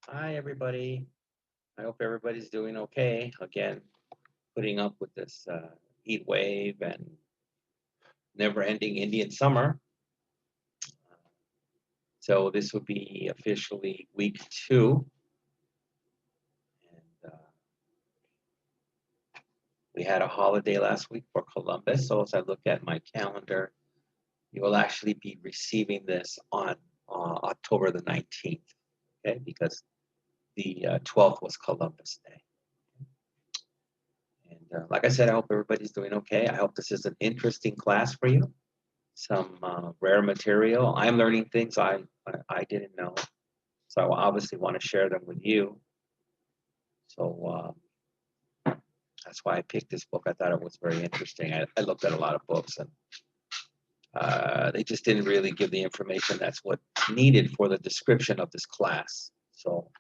Hi, everybody. I hope everybody's doing okay. Again, putting up with this heat wave and never-ending Indian summer. So this will be officially week 2, and we had a holiday last week for Columbus. So as I look at my calendar, you will actually be receiving this on October the 19th, okay? Because the 12th was Columbus Day. And like I said, I hope everybody's doing okay. I hope this is an interesting class for you. Some rare material. I'm learning things I didn't know, so I obviously want to share them with you. So that's why I picked this book. I thought it was very interesting. I looked at a lot of books, and they just didn't really give the information that's what needed for the description of this class. So,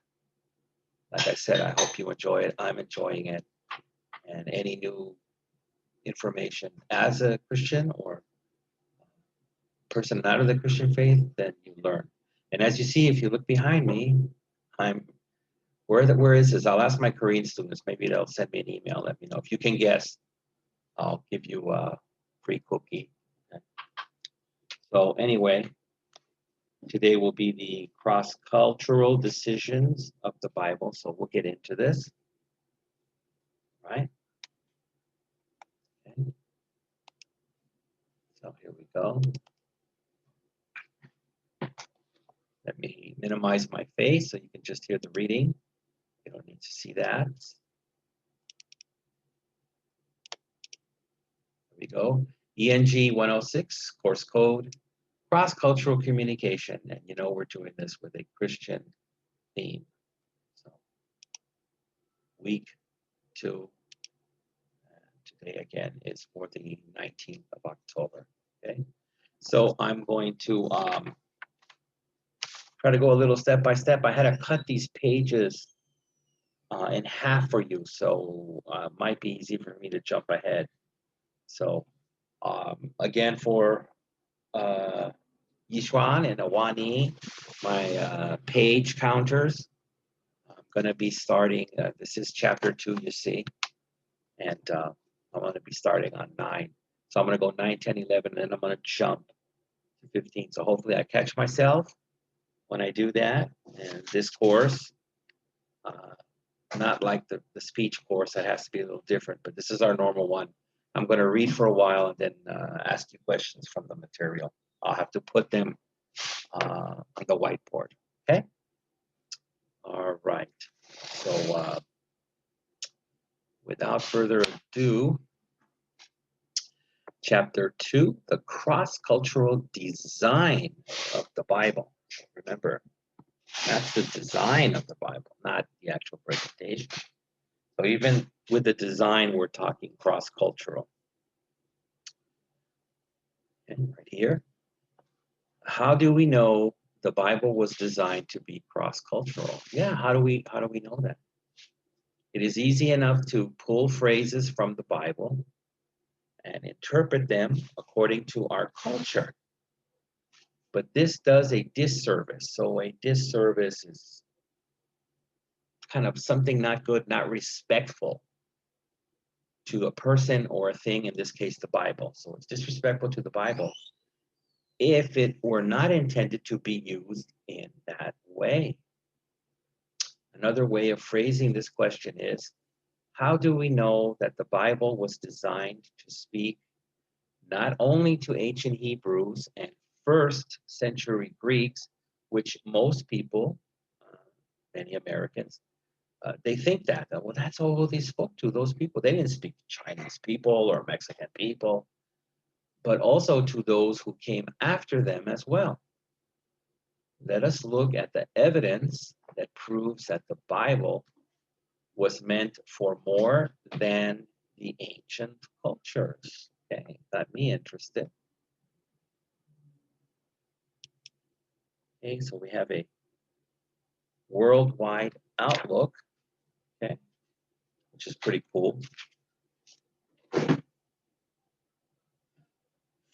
like I said, I hope you enjoy it. I'm enjoying it, and any new information as a Christian or person not of the Christian faith, then you learn. And as you see, if you look behind me, I'm where is this? I'll ask my Korean students. Maybe they'll send me an email. Let me know if you can guess. I'll give you a free cookie. Okay. So anyway, today will be the cross-cultural decisions of the Bible. So we'll get into this, right? Okay. So here we go. Let me minimize my face so you can just hear the reading. You don't need to see that. Here we go. ENG 106, course code, cross-cultural communication. And you know we're doing this with a Christian theme. So week 2, today again is for the 19th of October. Okay, so I'm going to try to go a little step by step. I had to cut these pages in half for you, so it might be easy for me to jump ahead. So again, for Yishuan and Awani, my page counters, I'm going to be starting, this is chapter 2, you see, and I'm going to be starting on 9. So I'm going to go 9, 10, 11, and then I'm going to jump to 15. So hopefully I catch myself when I do that. And this course, not like the speech course, that has to be a little different, but this is our normal one. I'm going to read for a while and then ask you questions from the material. I'll have to put them on the whiteboard, okay? All right. So without further ado, Chapter 2, the cross-cultural design of the Bible. Remember, that's the design of the Bible, not the actual presentation. So even with the design, we're talking cross-cultural. And right here, how do we know the Bible was designed to be cross-cultural? Yeah, how do we know that? It is easy enough to pull phrases from the Bible and interpret them according to our culture. But this does a disservice. So a disservice is kind of something not good, not respectful to a person or a thing, in this case, the Bible. So it's disrespectful to the Bible if it were not intended to be used in that way. Another way of phrasing this question is, how do we know that the Bible was designed to speak not only to ancient Hebrews and first century Greeks, which most people, many Americans, they think that, well, that's all they spoke to, those people. They didn't speak to Chinese people or Mexican people, but also to those who came after them as well. Let us look at the evidence that proves that the Bible was meant for more than the ancient cultures. Okay, got me interested. Okay, so we have a worldwide outlook, okay, which is pretty cool.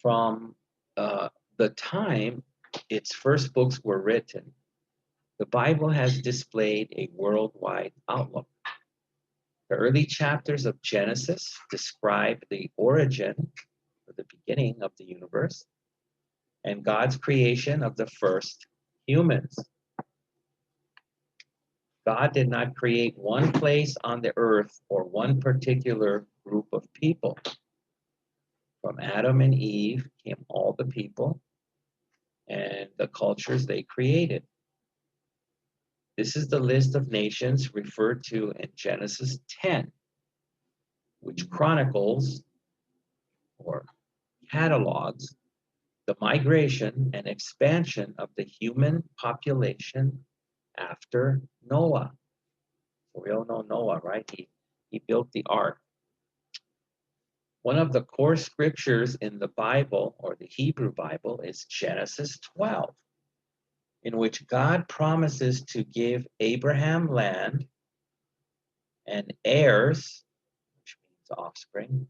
From the time its first books were written, The Bible has displayed a worldwide outlook. The early chapters of Genesis describe the origin, or the beginning of the universe, and God's creation of the first humans. God did not create one place on the earth or one particular group of people. From Adam and Eve came all the people and the cultures they created. This is the list of nations referred to in Genesis 10, which chronicles or catalogs the migration and expansion of the human population after Noah. So we all know Noah, right? He built the ark. One of the core scriptures in the Bible, or the Hebrew Bible, is Genesis 12, in which God promises to give Abraham land and heirs, which means offspring,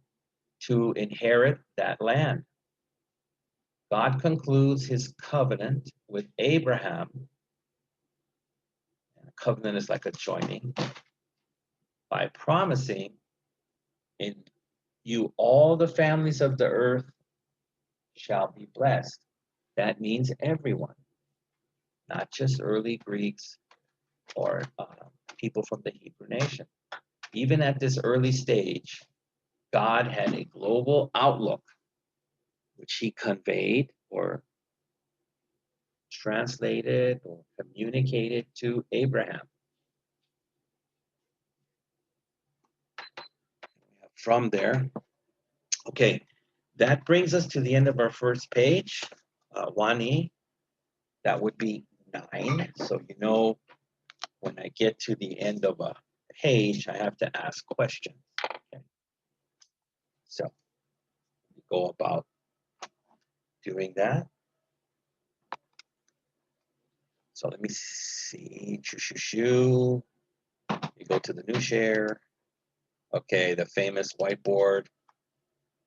to inherit that land. God concludes his covenant with Abraham. And a covenant is like a joining, by promising, in you all the families of the earth shall be blessed. That means everyone, not just early Greeks or people from the Hebrew nation. Even at this early stage, God had a global outlook, which he conveyed or translated or communicated to Abraham. From there, okay, that brings us to the end of our first page, 1E. That would be 9. So you know, when I get to the end of a page, I have to ask questions. Okay. So we go about doing that. So let me see. You go to the new share. Okay, the famous whiteboard.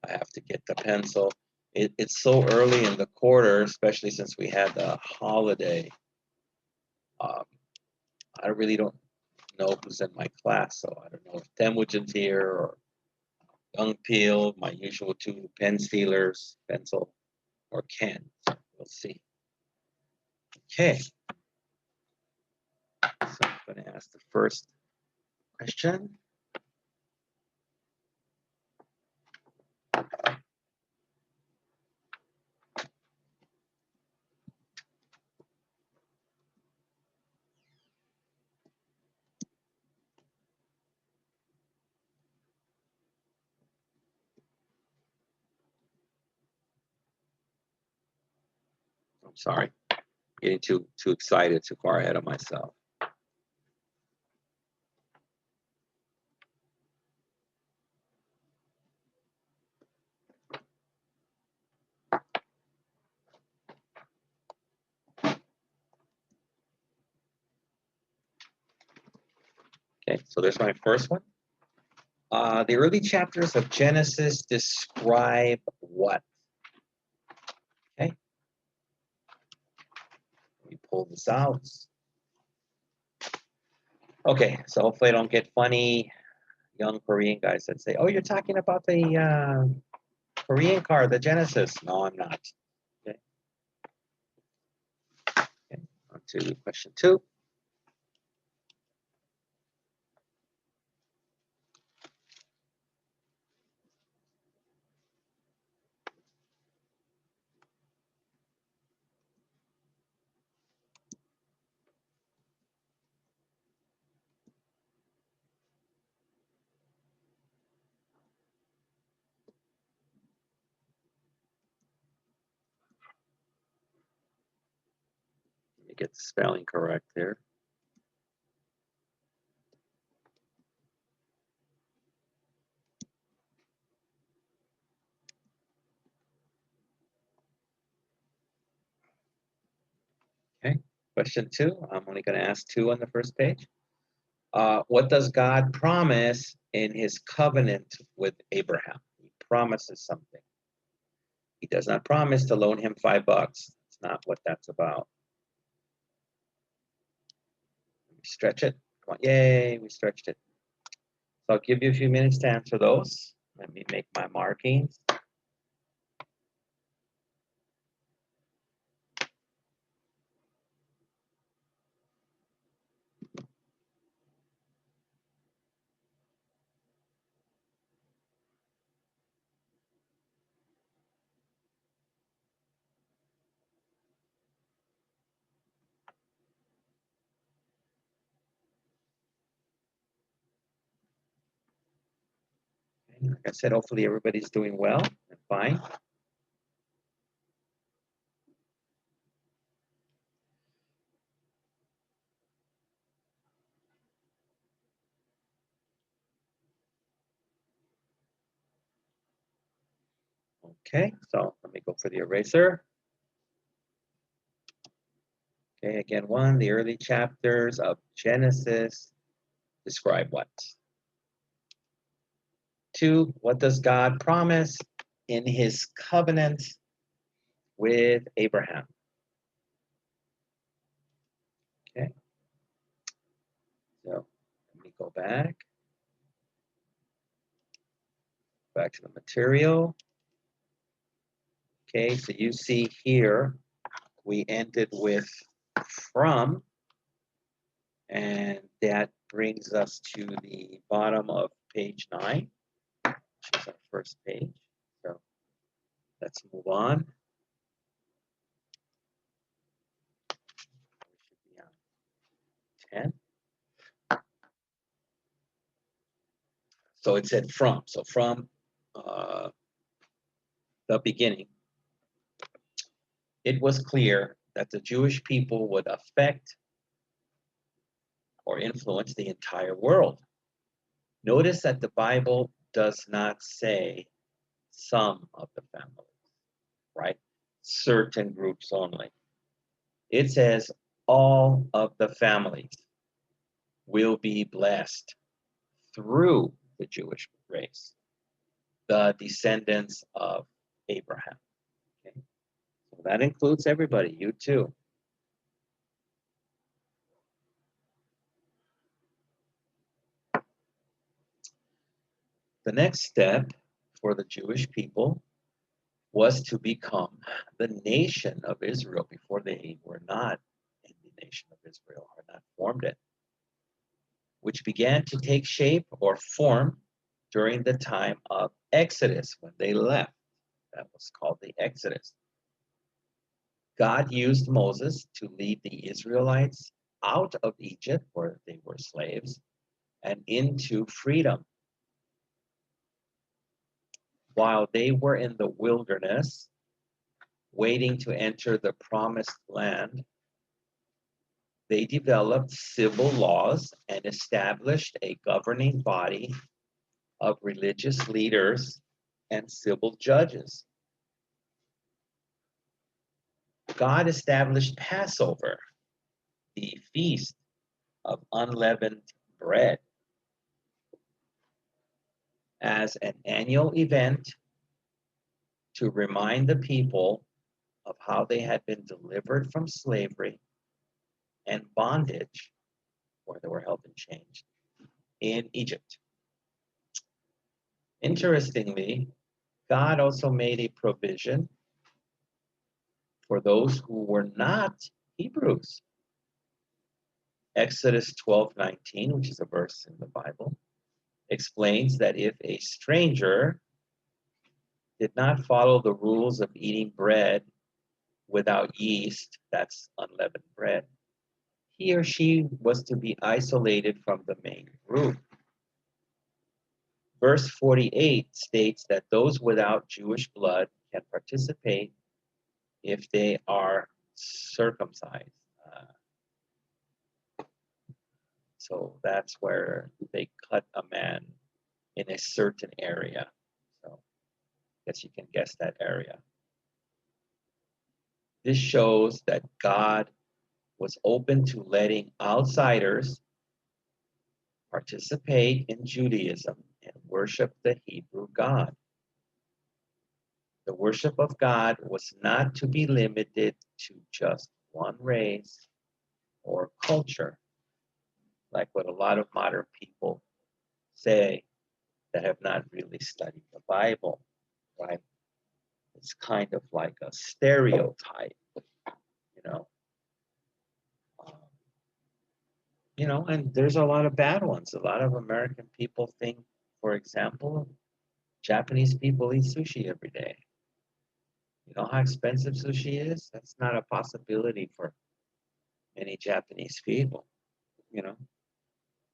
I have to get the pencil. It's so early in the quarter, especially since we had the holiday. I really don't know who's in my class, so I don't know if Temujin's here or Young Peel, my usual 2 pen stealers, pencil, or Ken. So we'll see. Okay. So I'm going to ask the first question. I'm sorry, getting too excited, too far ahead of myself. Okay, so there's my first one. The early chapters of Genesis describe what? Okay. Let me pull this out. Okay, so hopefully I don't get funny young Korean guys that say, oh, you're talking about the Korean card, the Genesis. No, I'm not. Okay. Okay. On to question 2. Let me get the spelling correct here. Okay, question 2. I'm only going to ask 2 on the first page. What does God promise in his covenant with Abraham? He promises something. He does not promise to loan him $5. It's not what that's about. Stretch it. Come on. Yay, we stretched it. So I'll give you a few minutes to answer those. Let me make my markings. Like I said, hopefully everybody's doing well and fine. Okay, so let me go for the eraser. Okay, again, 1, the early chapters of Genesis describe what? 2, what does God promise in his covenant with Abraham? Okay, so let me go back to the material. Okay, so you see here, we ended with from, and that brings us to the bottom of page 9, which is our first page. So let's move on. We should be on 10. So it said from. So from the beginning, it was clear that the Jewish people would affect or influence the entire world. Notice that the Bible does not say some of the families, right? Certain groups only. It says all of the families will be blessed through the Jewish race, the descendants of Abraham. Okay? So that includes everybody, you too. The next step for the Jewish people was to become the nation of Israel before they were not in the nation of Israel, or not formed it, which began to take shape or form during the time of Exodus when they left. That was called the Exodus. God used Moses to lead the Israelites out of Egypt, where they were slaves, and into freedom. While they were in the wilderness, waiting to enter the promised land, they developed civil laws and established a governing body of religious leaders and civil judges. God established Passover, the feast of unleavened bread, as an annual event to remind the people of how they had been delivered from slavery and bondage, where they were held in chains, in Egypt. Interestingly, God also made a provision for those who were not Hebrews. Exodus 12:19, which is a verse in the Bible, explains that if a stranger did not follow the rules of eating bread without yeast, that's unleavened bread, he or she was to be isolated from the main group. Verse 48 states that those without Jewish blood can participate if they are circumcised. So that's where they cut a man in a certain area. So I guess you can guess that area. This shows that God was open to letting outsiders participate in Judaism and worship the Hebrew God. The worship of God was not to be limited to just one race or culture. like what a lot of modern people say that have not really studied the Bible, right? It's kind of like a stereotype, you know. Um, and there's a lot of bad ones. A lot of American people think, for example, Japanese people eat sushi every day. You know how expensive sushi is? That's not a possibility for many Japanese people, you know.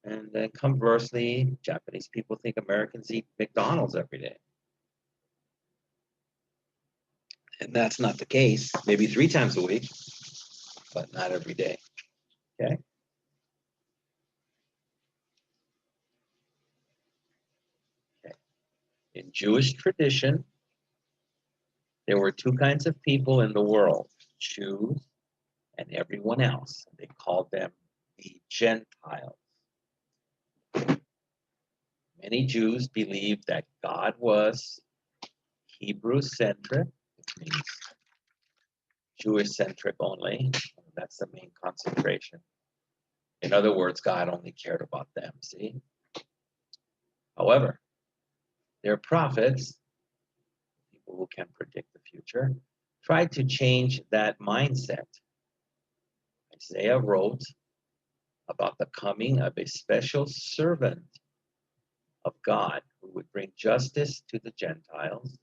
And then conversely, Japanese people think Americans eat McDonald's every day. And that's not the case. Maybe 3 times a week, but not every day. Okay? Okay. In Jewish tradition, there were 2 kinds of people in the world, Jews and everyone else. They called them the Gentiles. Many Jews believed that God was Hebrew-centric, which means Jewish-centric only. That's the main concentration. In other words, God only cared about them, see? However, their prophets, people who can predict the future, tried to change that mindset. Isaiah wrote about the coming of a special servant of God who would bring justice to the Gentiles,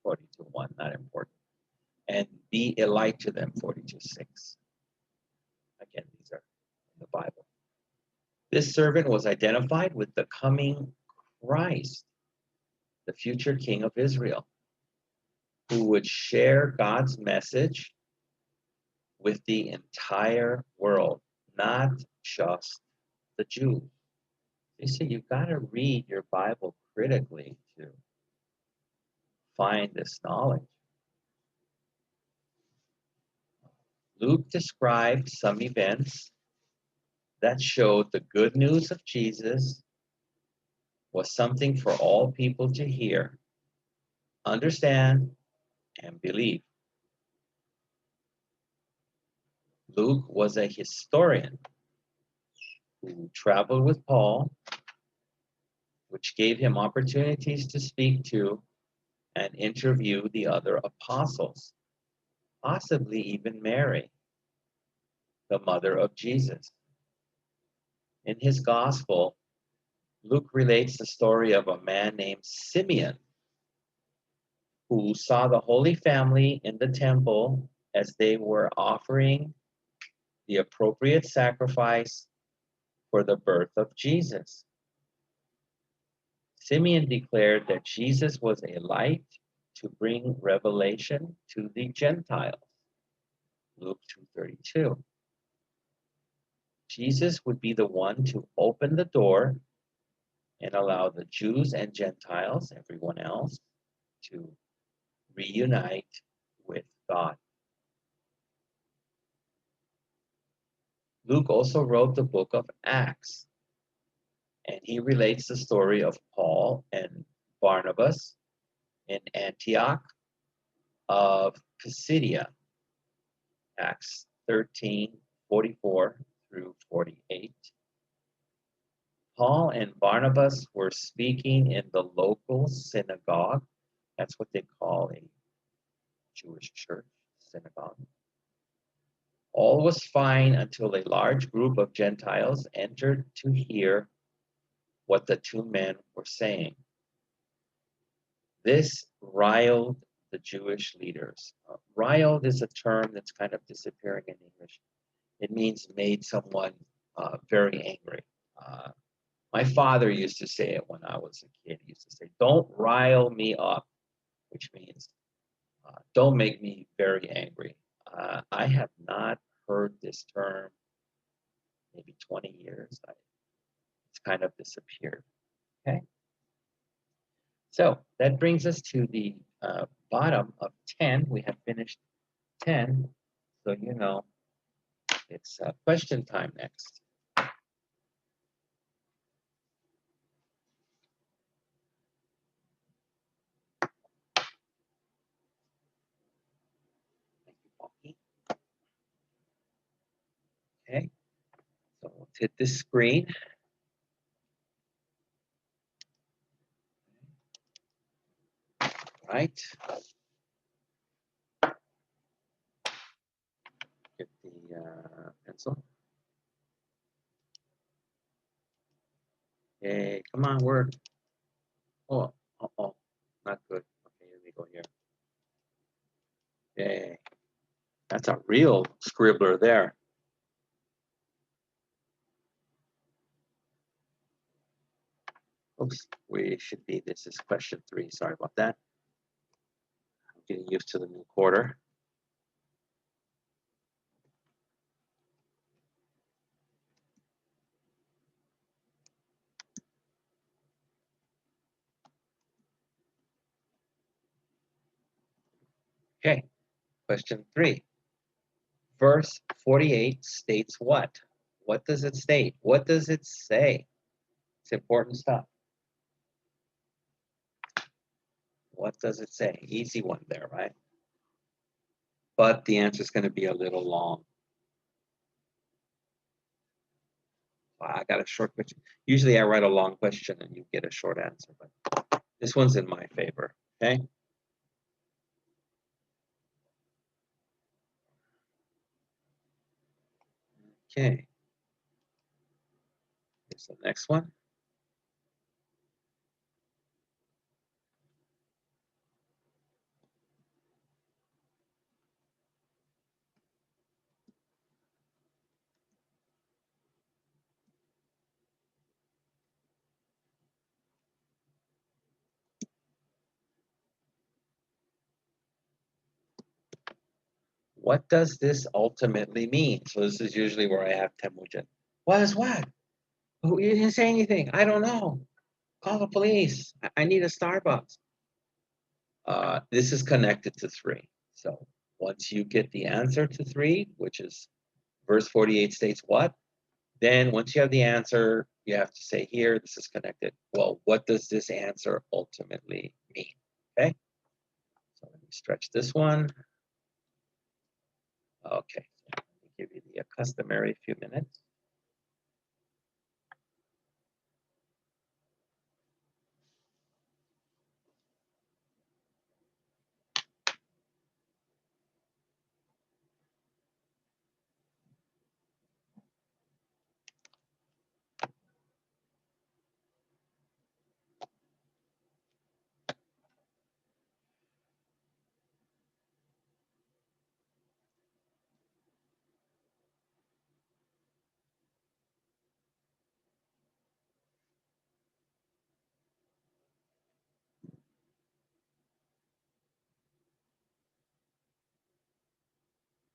42:1, not important, and be a light to them, 42:6. Again, these are in the Bible. This servant was identified with the coming Christ, the future king of Israel, who would share God's message with the entire world, not just the Jews. You see, you've got to read your Bible critically to find this knowledge. Luke described some events that showed the good news of Jesus was something for all people to hear, understand, and believe. Luke was a historian who traveled with Paul, which gave him opportunities to speak to and interview the other apostles, possibly even Mary, the mother of Jesus. In his gospel, Luke relates the story of a man named Simeon who saw the Holy Family in the temple as they were offering the appropriate sacrifice for the birth of Jesus. Simeon declared that Jesus was a light to bring revelation to the Gentiles. Luke 2:32. Jesus would be the one to open the door and allow the Jews and Gentiles, everyone else, to reunite with God. Luke also wrote the book of Acts, and he relates the story of Paul and Barnabas in Antioch of Pisidia, Acts 13:44 through 48. Paul and Barnabas were speaking in the local synagogue. That's what they call a Jewish church, synagogue. All was fine until a large group of Gentiles entered to hear what the 2 men were saying. This riled the Jewish leaders. Riled is a term that's kind of disappearing in English. It means made someone very angry. My father used to say it when I was a kid. He used to say, "Don't rile me up," which means don't make me very angry. I have not heard this term maybe 20 years. It's kind of disappeared. Okay. So that brings us to the bottom of 10. We have finished 10. So it's question time next. Thank you, Paul. Okay. So we'll hit this screen. Right. Get the pencil. Hey, come on, word. Oh, not good. Okay, let me go here. Yay. That's a real scribbler there. Oops, this is question 3. Sorry about that. I'm getting used to the new quarter. Okay, question 3. Verse 48 states what? What does it state? What does it say? It's important stuff. What does it say? Easy one there, right? But the answer is going to be a little long. I got a short question. Usually I write a long question and you get a short answer, but this one's in my favor, okay? Okay. Here's the next one. What does this ultimately mean? So this is usually where I have Temujin. What is what? Oh, you didn't say anything. I don't know. Call the police. I need a Starbucks. This is connected to 3. So once you get the answer to 3, which is verse 48 states what, then once you have the answer, you have to say here, this is connected. Well, what does this answer ultimately mean? Okay. So let me stretch this one. Okay. Let me give you the customary few minutes.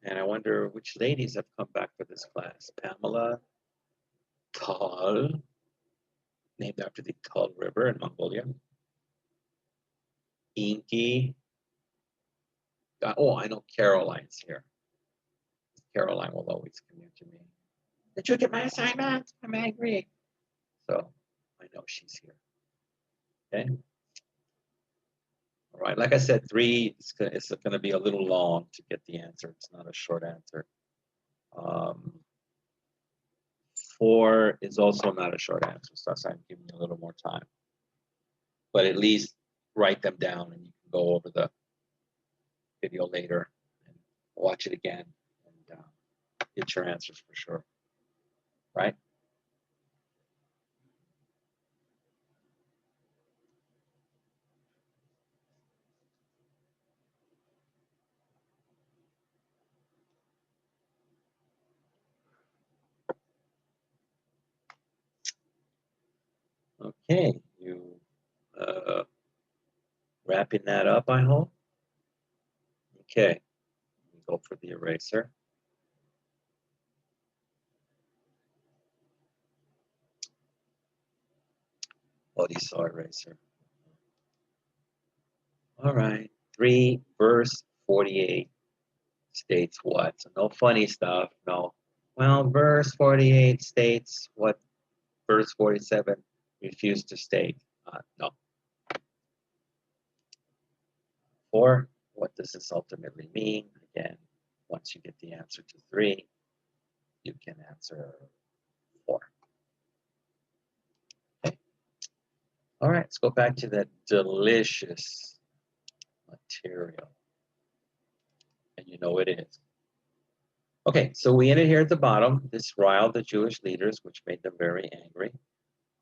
And I wonder which ladies have come back for this class. Pamela Tal, named after the Tal River in Mongolia. Inky. Oh, I know Caroline's here. Caroline will always come here to me. Did you get my assignment? I'm angry. So I know she's here. Okay. All right. Like I said, 3 it's going to be a little long to get the answer. It's not a short answer. 4 is also not a short answer. So I'm giving you a little more time. But at least write them down and you can go over the video later and watch it again and get your answers for sure. Right? Okay, you wrapping that up, I hope. Okay, go for the eraser. Oh, you saw eraser. All right, 3 verse 48 states what? So no funny stuff, no. Well, verse 48 states what verse 47 refused to state. No. 4, what does this ultimately mean? Again, once you get the answer to 3, you can answer 4. All right, let's go back to that delicious material. And you know it is. Okay, so we ended here at the bottom. This riled the Jewish leaders, which made them very angry.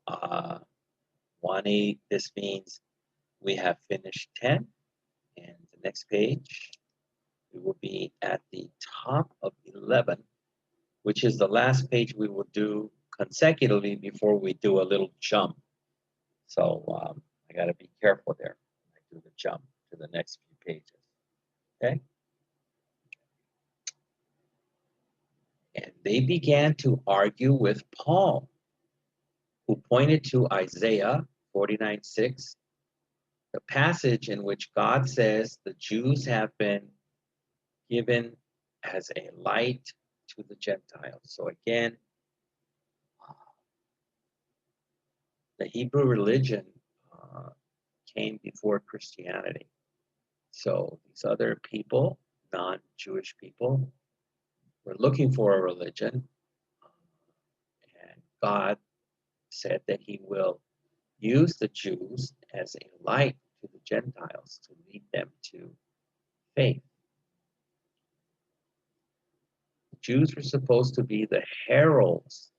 1:8, this means we have finished 10. And the next page, we will be at the top of 11, which is the last page we will do consecutively before we do a little jump. So I got to be careful there. I do the jump to the next few pages. Okay? And they began to argue with Paul, who pointed to Isaiah 49:6, the passage in which God says the Jews have been given as a light to the Gentiles. So again, the Hebrew religion came before Christianity. So these other people, non-Jewish people, were looking for a religion, and God said that he will use the Jews as a light to the Gentiles to lead them to faith. The Jews were supposed to be the heralds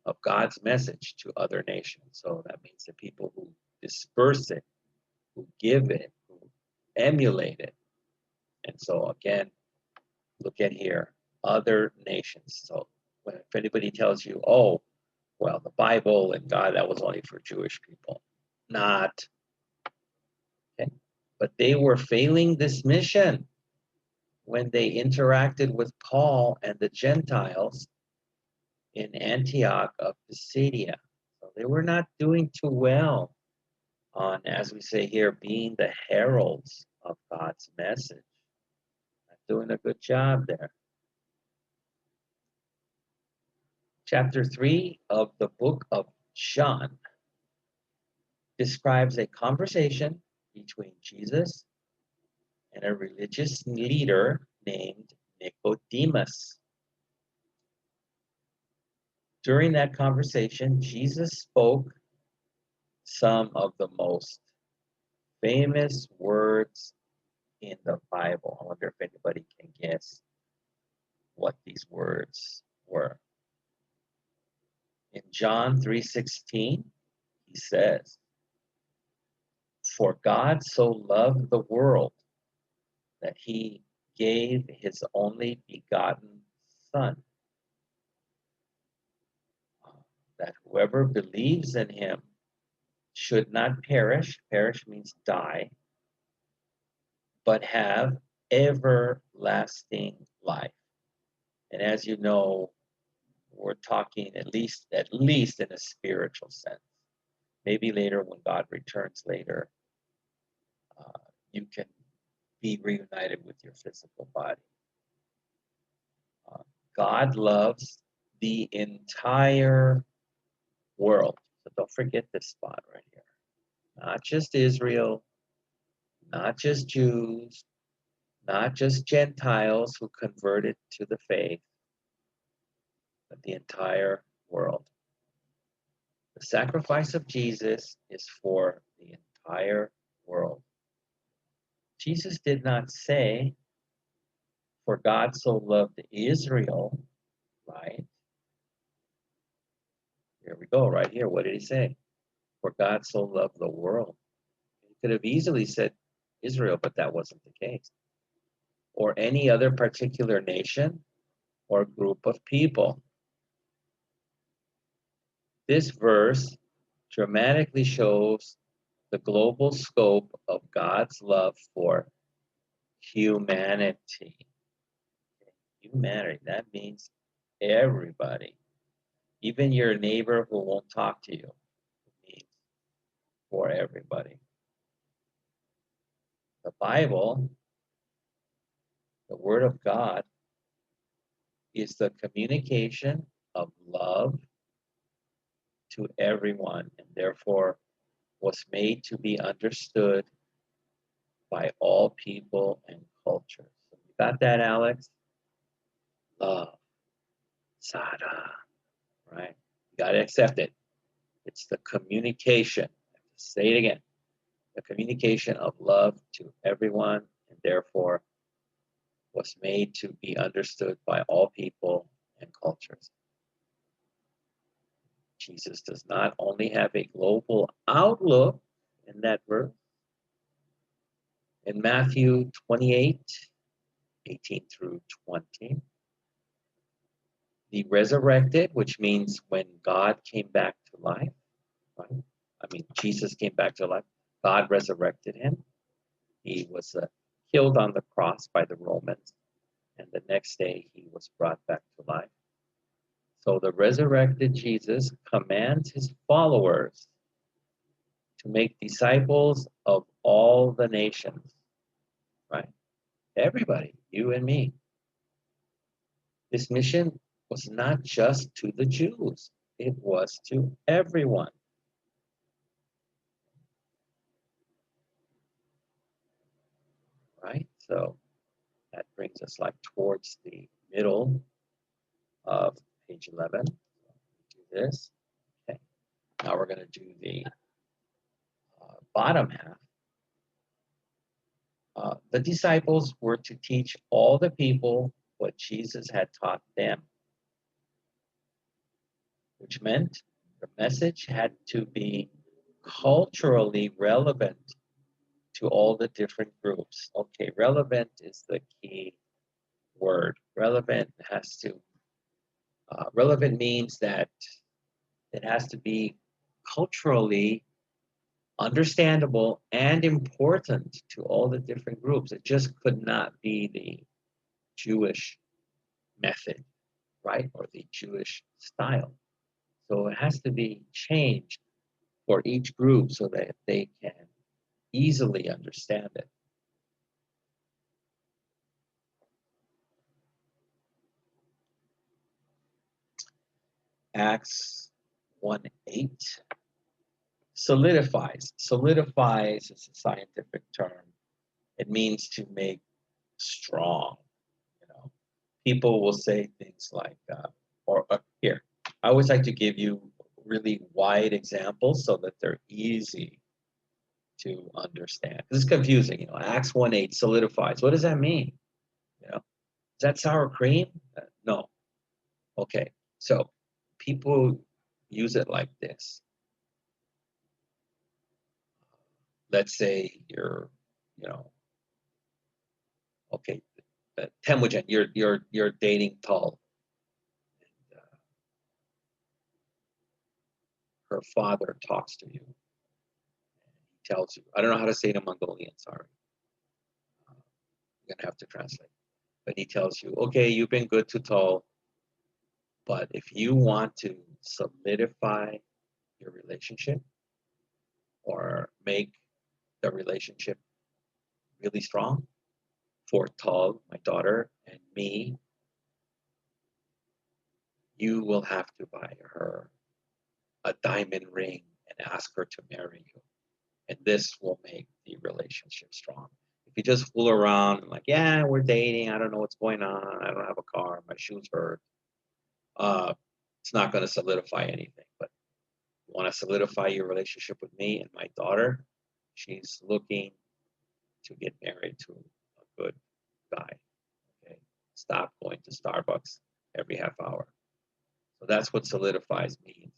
of God's message to other nations. So that means the people who disperse it, who give it, who emulate it. And so again, look at here, other nations. So if anybody tells you, oh, well, the Bible and God, that was only for Jewish people. Not. Okay. But they were failing this mission when they interacted with Paul and the Gentiles in Antioch of Pisidia. So they were not doing too well on, as we say here, being the heralds of God's message. Not doing a good job there. Chapter 3 of the book of John describes a conversation between Jesus and a religious leader named Nicodemus. During that conversation, Jesus spoke some of the most famous words in the Bible. I wonder if anybody can guess what these words were. In John 3:16, he says, "For God so loved the world that he gave his only begotten Son, that whoever believes in him should not perish," perish means die, "but have everlasting life." And as you know, we're talking at least in a spiritual sense. Maybe later when God returns later, you can be reunited with your physical body. God loves the entire world. So don't forget this spot right here. Not just Israel, not just Jews, not just Gentiles who converted to the faith, but the entire world. The sacrifice of Jesus is for the entire world. Jesus did not say, "For God so loved Israel," right? Here we go, right here. What did he say? "For God so loved the world." He could have easily said Israel, but that wasn't the case. Or any other particular nation or group of people. This verse dramatically shows the global scope of God's love for humanity. Humanity, that means everybody. Even your neighbor who won't talk to you. It means for everybody. The Bible, the Word of God, is the communication of love to everyone, and therefore was made to be understood by all people and cultures. So you got that, Alex? Love, sada, right? You got to accept it. It's the communication. say it again. The communication of love to everyone, and therefore was made to be understood by all people and cultures. Jesus does not only have a global outlook in that verse. In Matthew 28:18 through 20, the resurrected, which means when God came back to life, right? I mean, Jesus came back to life. God resurrected him. He was killed on the cross by the Romans, and the next day he was brought back to life. So the resurrected Jesus commands his followers to make disciples of all the nations, right? Everybody, you and me. This mission was not just to the Jews, it was to everyone. Right? So that brings us like towards the middle of page 11. Do this. Okay. Now we're going to do the bottom half. The disciples were to teach all the people what Jesus had taught them, which meant the message had to be culturally relevant to all the different groups. Okay, relevant is the key word. Relevant means that it has to be culturally understandable and important to all the different groups. It just could not be the Jewish method, right? Or the Jewish style. So it has to be changed for each group so that they can easily understand it. Acts 1:8 solidifies. Solidifies is a scientific term. It means to make strong. You know, people will say things like, here. I always like to give you really wide examples so that they're easy to understand. This is confusing. You know, Acts 1:8 solidifies. What does that mean? You know, is that sour cream? No. Okay. So people use it like this. Let's say you're, you know, okay, Temujin, you're dating Tal. And, her father talks to you. And he tells you, I don't know how to say it in Mongolian, sorry. I'm gonna have to translate. But he tells you, okay, you've been good to Tal, but if you want to solidify your relationship or make the relationship really strong for Tal, my daughter, and me, you will have to buy her a diamond ring and ask her to marry you. And this will make the relationship strong. If you just fool around and like, yeah, we're dating, I don't know what's going on, I don't have a car, my shoes hurt, it's not going to solidify anything. But you want to solidify your relationship with me and my daughter, she's looking to get married to a good guy. Okay, stop going to Starbucks every half hour. So that's what solidifies means.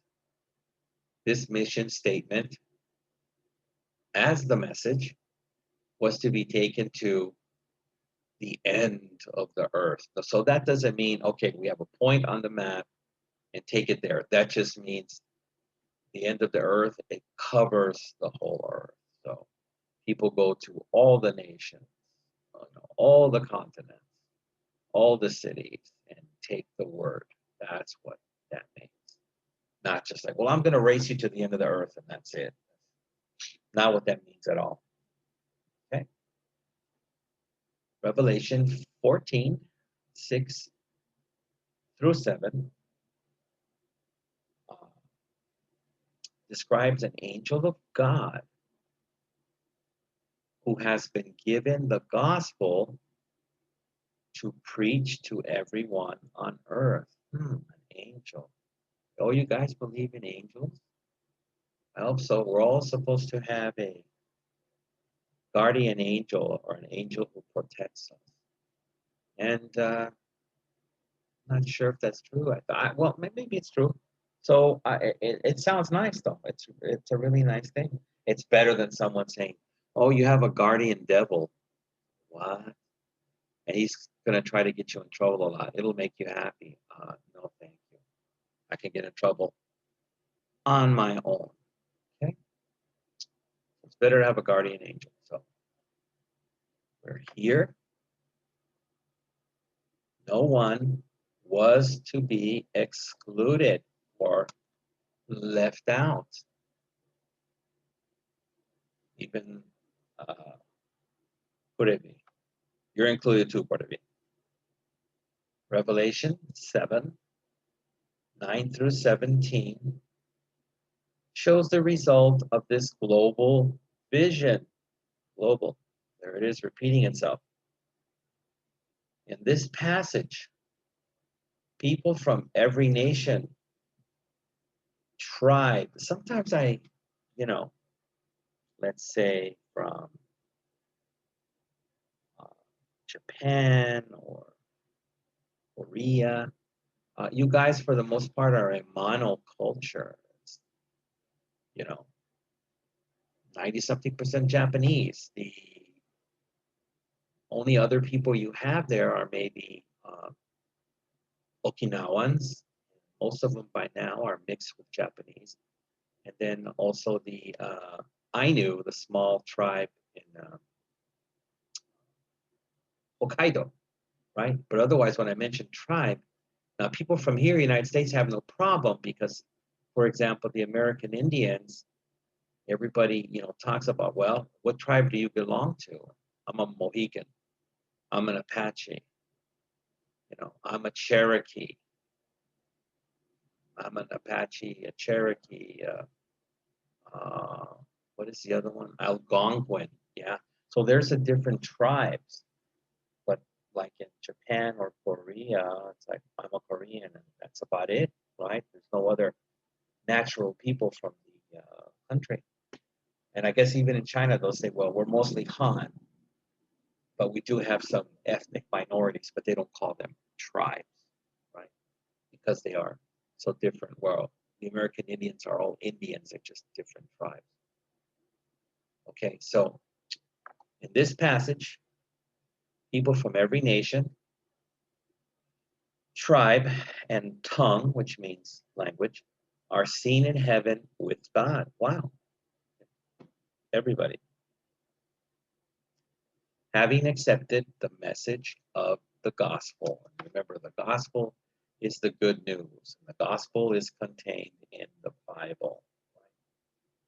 This mission statement, as the message, was to be taken to the end of the earth. So that doesn't mean, okay, we have a point on the map and take it there. That just means the end of the earth, it covers the whole earth. So people go to all the nations, all the continents, all the cities, and take the word. That's what that means. Not just like, well, I'm going to race you to the end of the earth and that's it. Not what that means at all. Okay. Revelation 14:6 through 7 describes an angel of God who has been given the gospel to preach to everyone on earth. An angel. Oh, you guys believe in angels? I hope so. We're all supposed to have a guardian angel or an angel who protects us. And I'm not sure if that's true. Well, maybe it's true. So it sounds nice, though. It's a really nice thing. It's better than someone saying, "Oh, you have a guardian devil." What? And he's gonna try to get you in trouble a lot. It'll make you happy. No, thank you. I can get in trouble on my own. Okay, it's better to have a guardian angel. So we're here. No one was to be excluded or left out. Even Purevi. You're included too, Purevi. Revelation 7, 9 through 17 shows the result of this global vision. Global. There it is, repeating itself. In this passage, people from every nation, tribe, sometimes let's say from Japan or Korea, you guys for the most part are a monoculture. It's, 90-something% Japanese. The only other people you have there are maybe Okinawans. Most of them by now are mixed with Japanese. And then also the Ainu, the small tribe in Hokkaido, right? But otherwise, when I mention tribe, now people from here, United States, have no problem because, for example, the American Indians, everybody, talks about, well, what tribe do you belong to? I'm a Mohican. I'm an Apache. I'm a Cherokee. I'm an Apache, a Cherokee. What is the other one? Algonquin. Yeah. So there's a different tribes. But like in Japan or Korea, it's like I'm a Korean and that's about it, right? There's no other natural people from the country. And I guess even in China, they'll say, well, we're mostly Han, but we do have some ethnic minorities, but they don't call them tribes, right? Because they are so different. Well, the American Indians are all Indians, they're just different tribes. Okay, so in this passage, people from every nation, tribe, and tongue, which means language, are seen in heaven with God. Wow. Everybody. Having accepted the message of the gospel. Remember, the gospel is the good news. The gospel is contained in the Bible.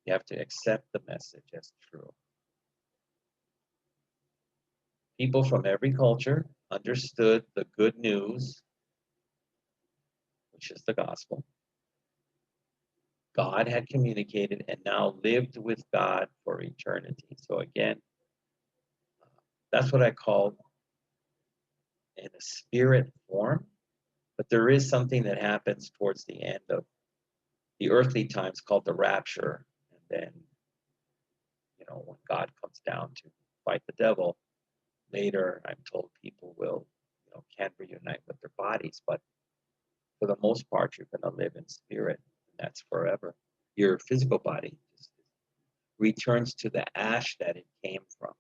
You have to accept the message as true. People from every culture understood the good news, which is the gospel. God had communicated and now lived with God for eternity. So again, that's what I call in a spirit form. But there is something that happens towards the end of the earthly times called the rapture. And then, when God comes down to fight the devil, later I'm told people will, can reunite with their bodies. But for the most part, you're going to live in spirit. And that's forever. Your physical body just returns to the ash that it came from.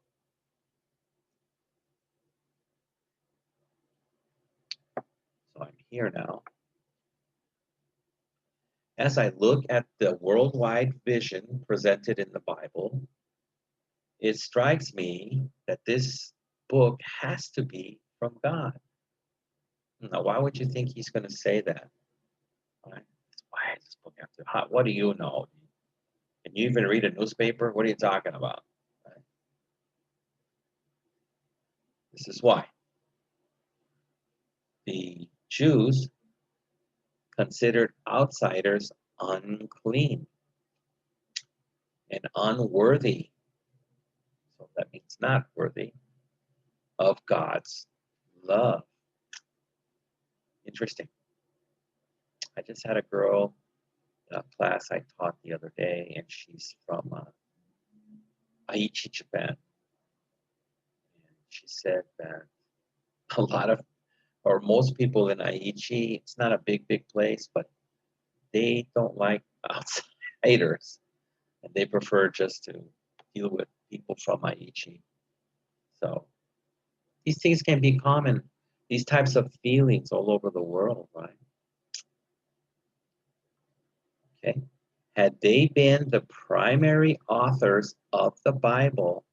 So I'm here now. As I look at the worldwide vision presented in the Bible, it strikes me that this book has to be from God. Now, why would you think he's going to say that? Right? Why is this book have to? What do you know? Can you even read a newspaper? What are you talking about? Right? This is why. The Jews considered outsiders unclean and unworthy. So that means not worthy of God's love. Interesting. I just had a girl a class I taught the other day, and she's from Aichi, Japan. And she said that a lot of, or most people in Aichi, it's not a big place, but they don't like outsiders, and they prefer just to deal with people from Aichi. So these things can be common, these types of feelings all over the world, right? Okay. Had they been the primary authors of the Bible,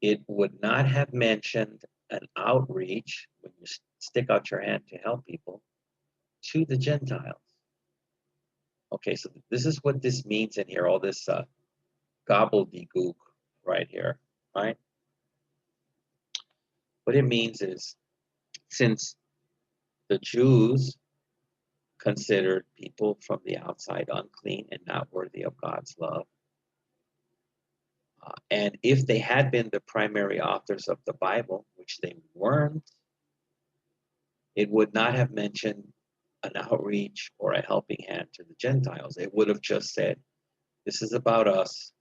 it would not have mentioned an outreach when you stick out your hand to help people to the Gentiles. Okay, so this is what this means in here, all this gobbledygook right here, right? What it means is, since the Jews considered people from the outside unclean and not worthy of God's love, and if they had been the primary authors of the Bible, which they weren't, it would not have mentioned an outreach or a helping hand to the Gentiles. It would have just said, this is about us.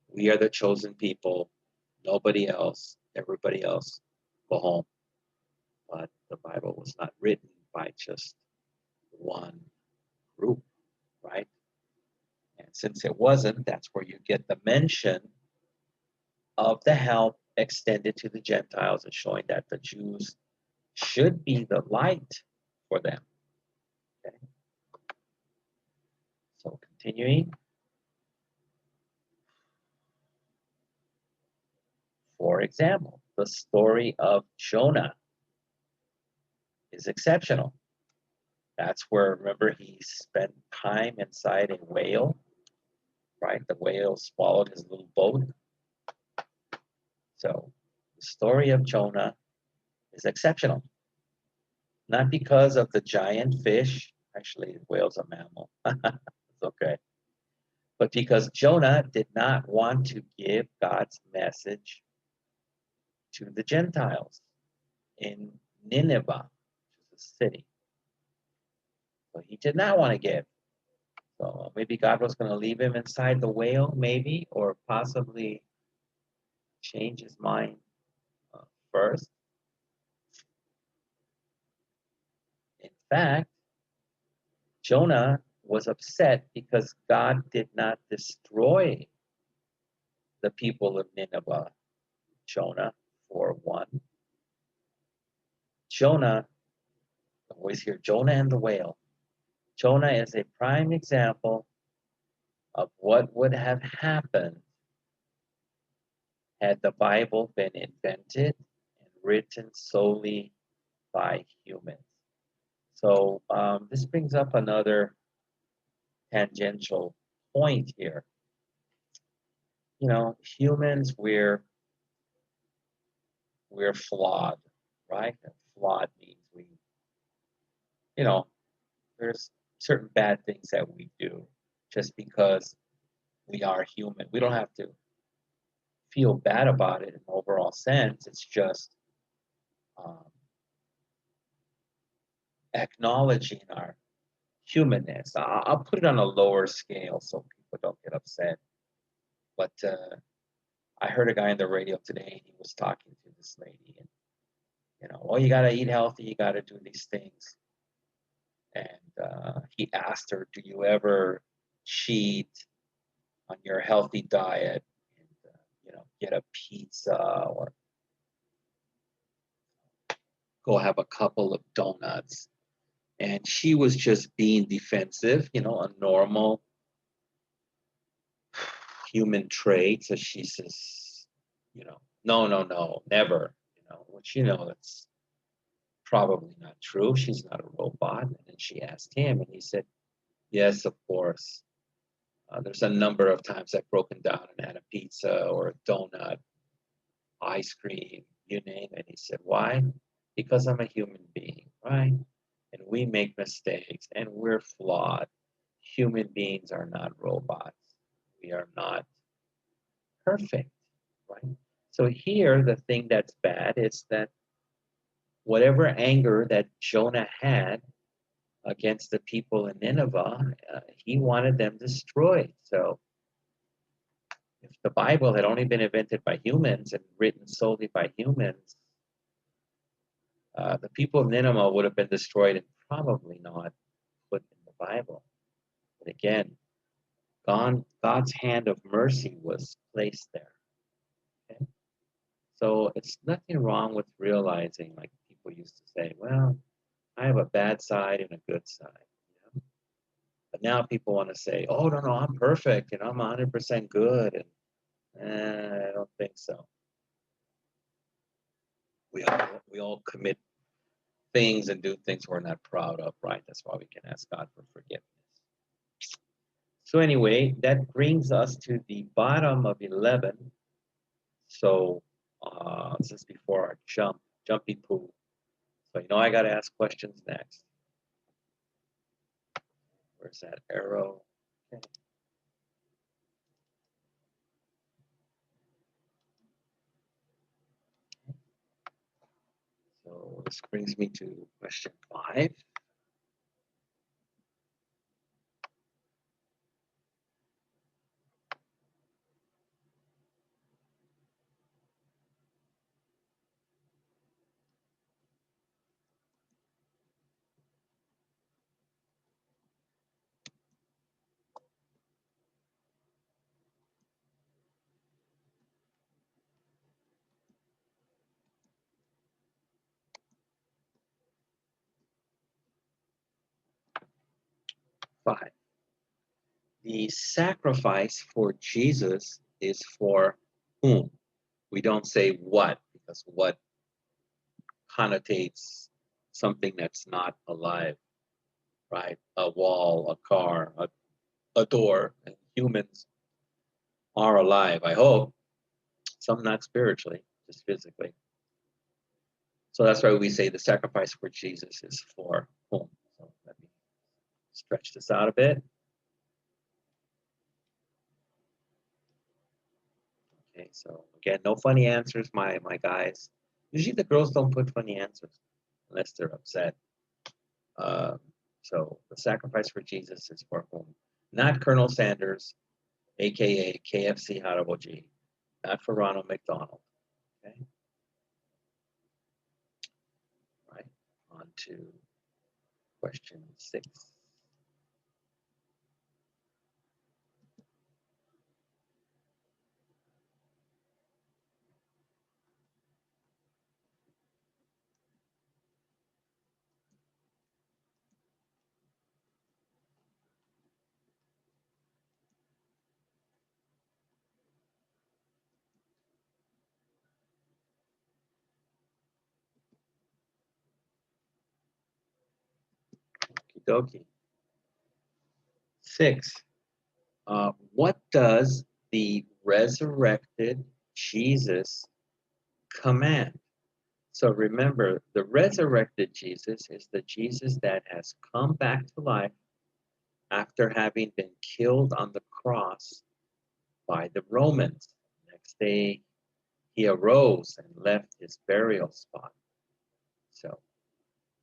We are the chosen people. Nobody else. Everybody else, go home. But the Bible was not written by just one group, right? And since it wasn't, that's where you get the mention of the help extended to the Gentiles and showing that the Jews should be the light for them. Okay. So continuing. For example, the story of Jonah is exceptional. That's where, remember, he spent time inside a whale, right? The whale swallowed his little boat. So the story of Jonah is exceptional. Not because of the giant fish. Actually, the whale's a mammal. It's okay. But because Jonah did not want to give God's message to the Gentiles in Nineveh, which is a city. So he did not want to give. So maybe God was going to leave him inside the whale, maybe, or possibly change his mind first. In fact, Jonah was upset because God did not destroy the people of Nineveh. Jonah, for one. Jonah, always hear Jonah and the whale. Jonah is a prime example of what would have happened had the Bible been invented and written solely by humans. So this brings up another tangential point here. You know, humans, we're flawed, right? And flawed means we, you know, there's certain bad things that we do just because we are human. We don't have to feel bad about it in the overall sense. It's just um, acknowledging our humanness. I'll put it on a lower scale so people don't get upset. But I heard a guy on the radio today, and he was talking to this lady, and oh, you got to eat healthy, you got to do these things. And he asked her, do you ever cheat on your healthy diet and, get a pizza or go have a couple of donuts? And she was just being defensive, a normal human trait. So she says, no, never, which, it's probably not true. She's not a robot. And then she asked him, and he said, yes, of course. There's a number of times I've broken down and had a pizza or a donut, ice cream, you name it. He said, why? Because I'm a human being, right? And we make mistakes and we're flawed. Human beings are not robots. We are not perfect, right? So here, the thing that's bad is that whatever anger that Jonah had against the people in Nineveh, he wanted them destroyed. So if the Bible had only been invented by humans and written solely by humans, the people of Nineveh would have been destroyed and probably not put in the Bible. But again, God's hand of mercy was placed there. Okay? So it's nothing wrong with realizing, like people used to say, well, I have a bad side and a good side. You know? But now people want to say, oh, no, I'm perfect and I'm 100% good. And I don't think so. We all commit things and do things we're not proud of, right? That's why we can ask God for forgiveness. So anyway, that brings us to the bottom of 11. So this is before our jumpy pool. So I got to ask questions next. Where's that arrow? Okay. So this brings me to question 5. The sacrifice for Jesus is for whom? We don't say what, because what connotates something that's not alive, right? A wall, a car, a door, and humans are alive, I hope. Some not spiritually, just physically. So that's why we say the sacrifice for Jesus is for whom. So let me stretch this out a bit. Okay, so again, no funny answers, my guys. Usually the girls don't put funny answers unless they're upset. So the sacrifice for Jesus is for whom? Not Colonel Sanders, aka KFC Haraboji, not for Ronald McDonald. Okay. Right. On to question 6. Okie dokie. 6. What does the resurrected Jesus command? So remember, the resurrected Jesus is the Jesus that has come back to life after having been killed on the cross by the Romans. Next day, he arose and left his burial spot. So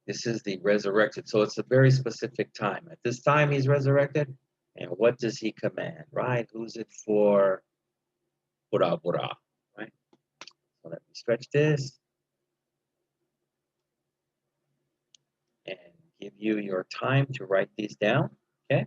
this is the resurrected. So it's a very specific time. At this time, he's resurrected. And what does he command, right? Who's it for? Bura bura, right? So let me stretch this and give you your time to write these down, okay?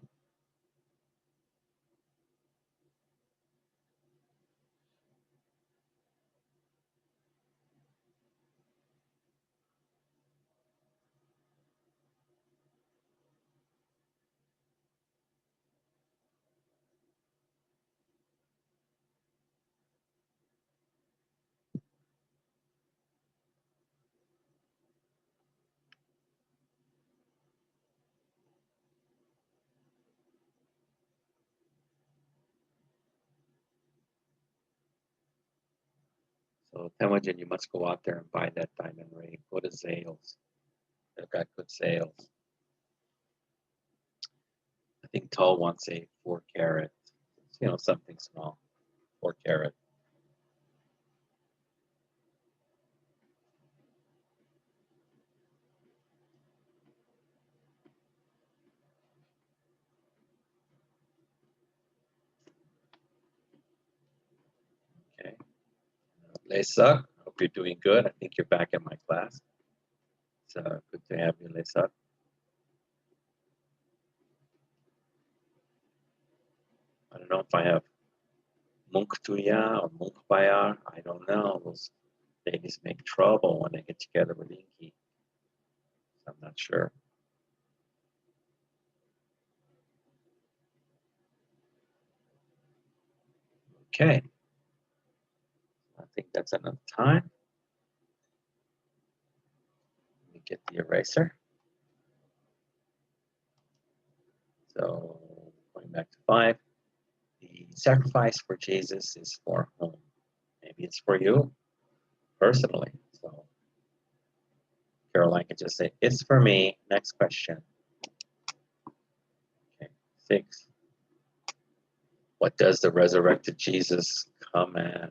So Temujin, you must go out there and buy that diamond ring. Go to Zales. They've got good sales. I think Tull wants a 4 carat, something small, 4 carat. Lesa, hope you're doing good. I think you're back in my class. It's good to have you, Lesa. I don't know if I have Munktuya or Munkbayar. I don't know. Those ladies make trouble when they get together with Inky. So I'm not sure. Okay. I think that's enough time. Let me get the eraser. So going back to 5. The sacrifice for Jesus is for whom? Maybe it's for you personally. So Caroline can just say, it's for me. Next question. Okay. 6. What does the resurrected Jesus command?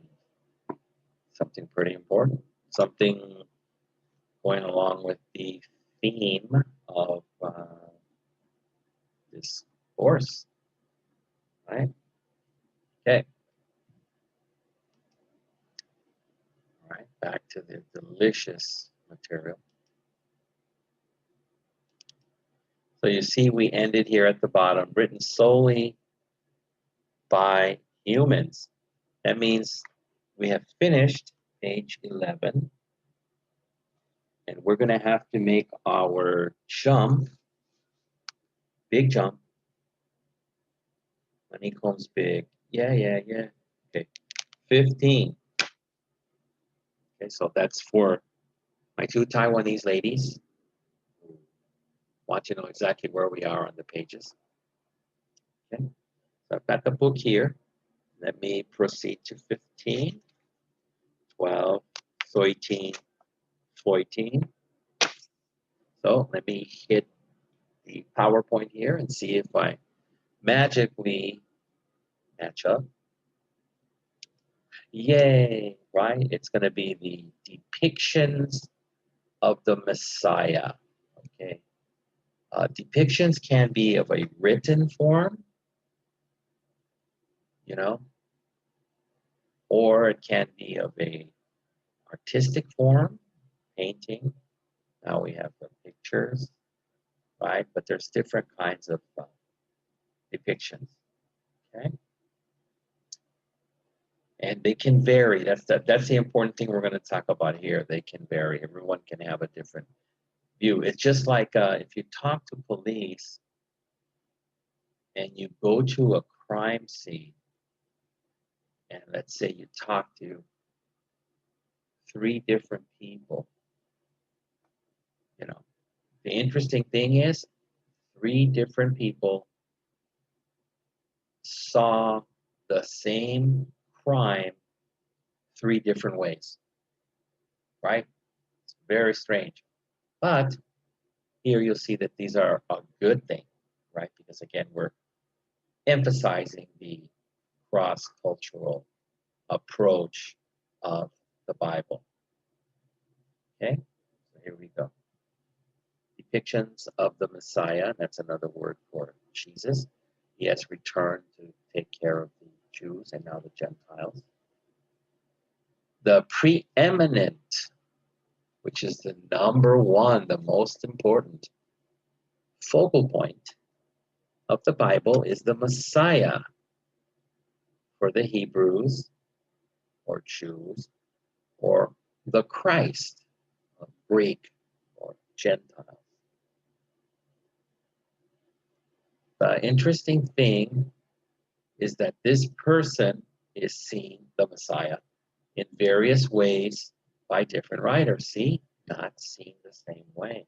Something pretty important. Something going along with the theme of this course. Right? Okay. All right. Back to the delicious material. So you see we ended here at the bottom, written solely by humans. That means we have finished page 11. And we're going to have to make our jump, big jump. Honeycomb's big. Yeah. Okay. 15. Okay, so that's for my 2 Taiwanese ladies who want to know exactly where we are on the pages. Okay, so I've got the book here. Let me proceed to 15, 12, 13, 14. So let me hit the PowerPoint here and see if I magically match up. Yay, right? It's going to be the depictions of the Messiah. Okay. Depictions can be of a written form, you know, or it can be of a artistic form, painting. Now we have the pictures, right? But there's different kinds of depictions, okay? And they can vary. That's the important thing we're going to talk about here. They can vary. Everyone can have a different view. It's just like if you talk to police and you go to a crime scene, and let's say you talk to 3 different people, you know, the interesting thing is 3 different people saw the same crime 3 different ways, right? It's very strange. But here you'll see that these are a good thing, right? Because again, we're emphasizing the cross-cultural approach of the Bible. Okay, so here we go. Depictions of the Messiah, that's another word for Jesus. He has returned to take care of the Jews and now the Gentiles. The preeminent, which is the number 1, the most important focal point of the Bible is the Messiah for the Hebrews or Jews, or the Christ, or Greek or Gentile. The interesting thing is that this person is seeing the Messiah in various ways by different writers. See, not seen the same way.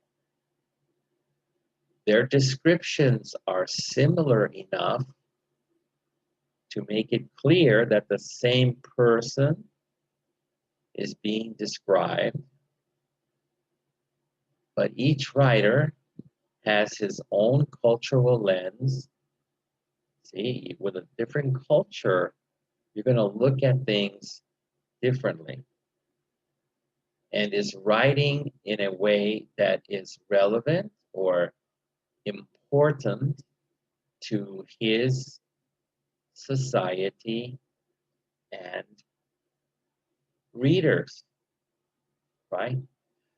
Their descriptions are similar enough to make it clear that the same person is being described, but each writer has his own cultural lens. See, with a different culture, you're going to look at things differently and is writing in a way that is relevant or important to his society and readers, right?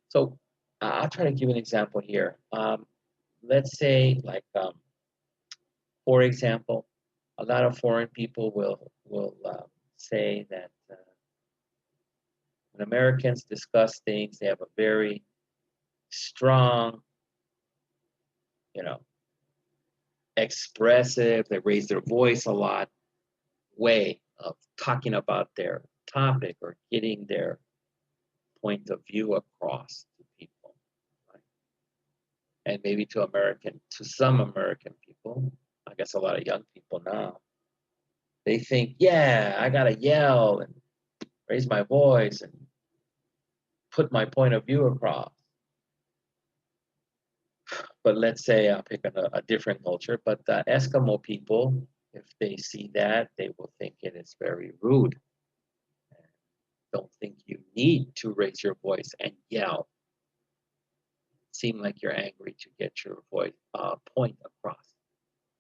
So I'll try to give an example here. Let's say, like, for example, a lot of foreign people will say that when Americans discuss things, they have a very strong, you know, expressive, they raise their voice a lot way of talking about their topic or getting their point of view across to people. Right? And maybe to some American people, I guess a lot of young people now, they think, yeah, I gotta yell and raise my voice and put my point of view across. But let's say I'll pick a different culture, but the Eskimo people, if they see that, they will think it is very rude. Don't think you need to raise your voice and yell. Seem like you're angry to get your point across.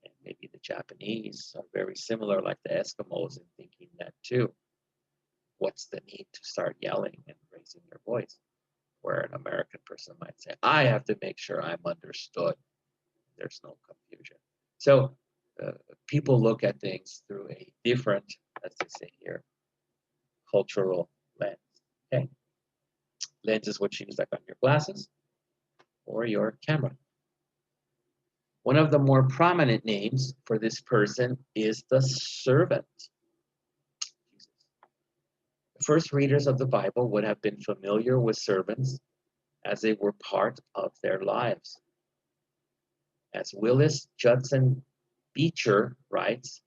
And maybe the Japanese are very similar, like the Eskimos, in thinking that too. What's the need to start yelling and raising your voice? Where an American person might say, I have to make sure I'm understood. There's no confusion. So people look at things through a different, as they say here, cultural lens. Okay. Lens is what you use like on your glasses or your camera. One of the more prominent names for this person is the servant. The first readers of the Bible would have been familiar with servants as they were part of their lives. As Willis Judson Beecher writes,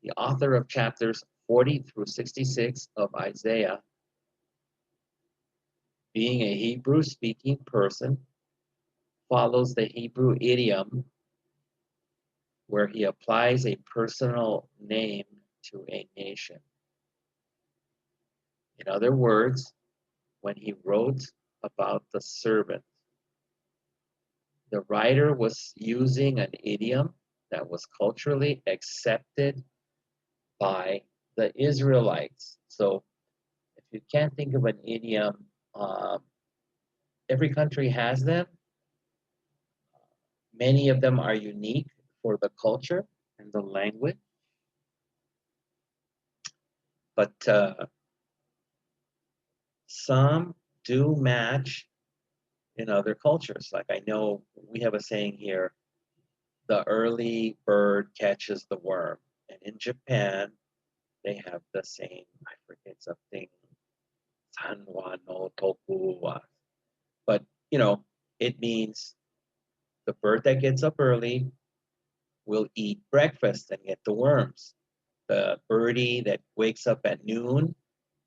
the author of chapters 40 through 66 of Isaiah, being a Hebrew-speaking person, follows the Hebrew idiom where he applies a personal name to a nation. In other words, when he wrote about the servant, the writer was using an idiom that was culturally accepted by the Israelites. So if you can't think of an idiom, every country has them. Many of them are unique for the culture and the language. But some do match in other cultures. Like I know we have a saying here, the early bird catches the worm. And in Japan, they have the same, I forget something, Sanwa no Toku wa. But, it means the bird that gets up early will eat breakfast and get the worms. The birdie that wakes up at noon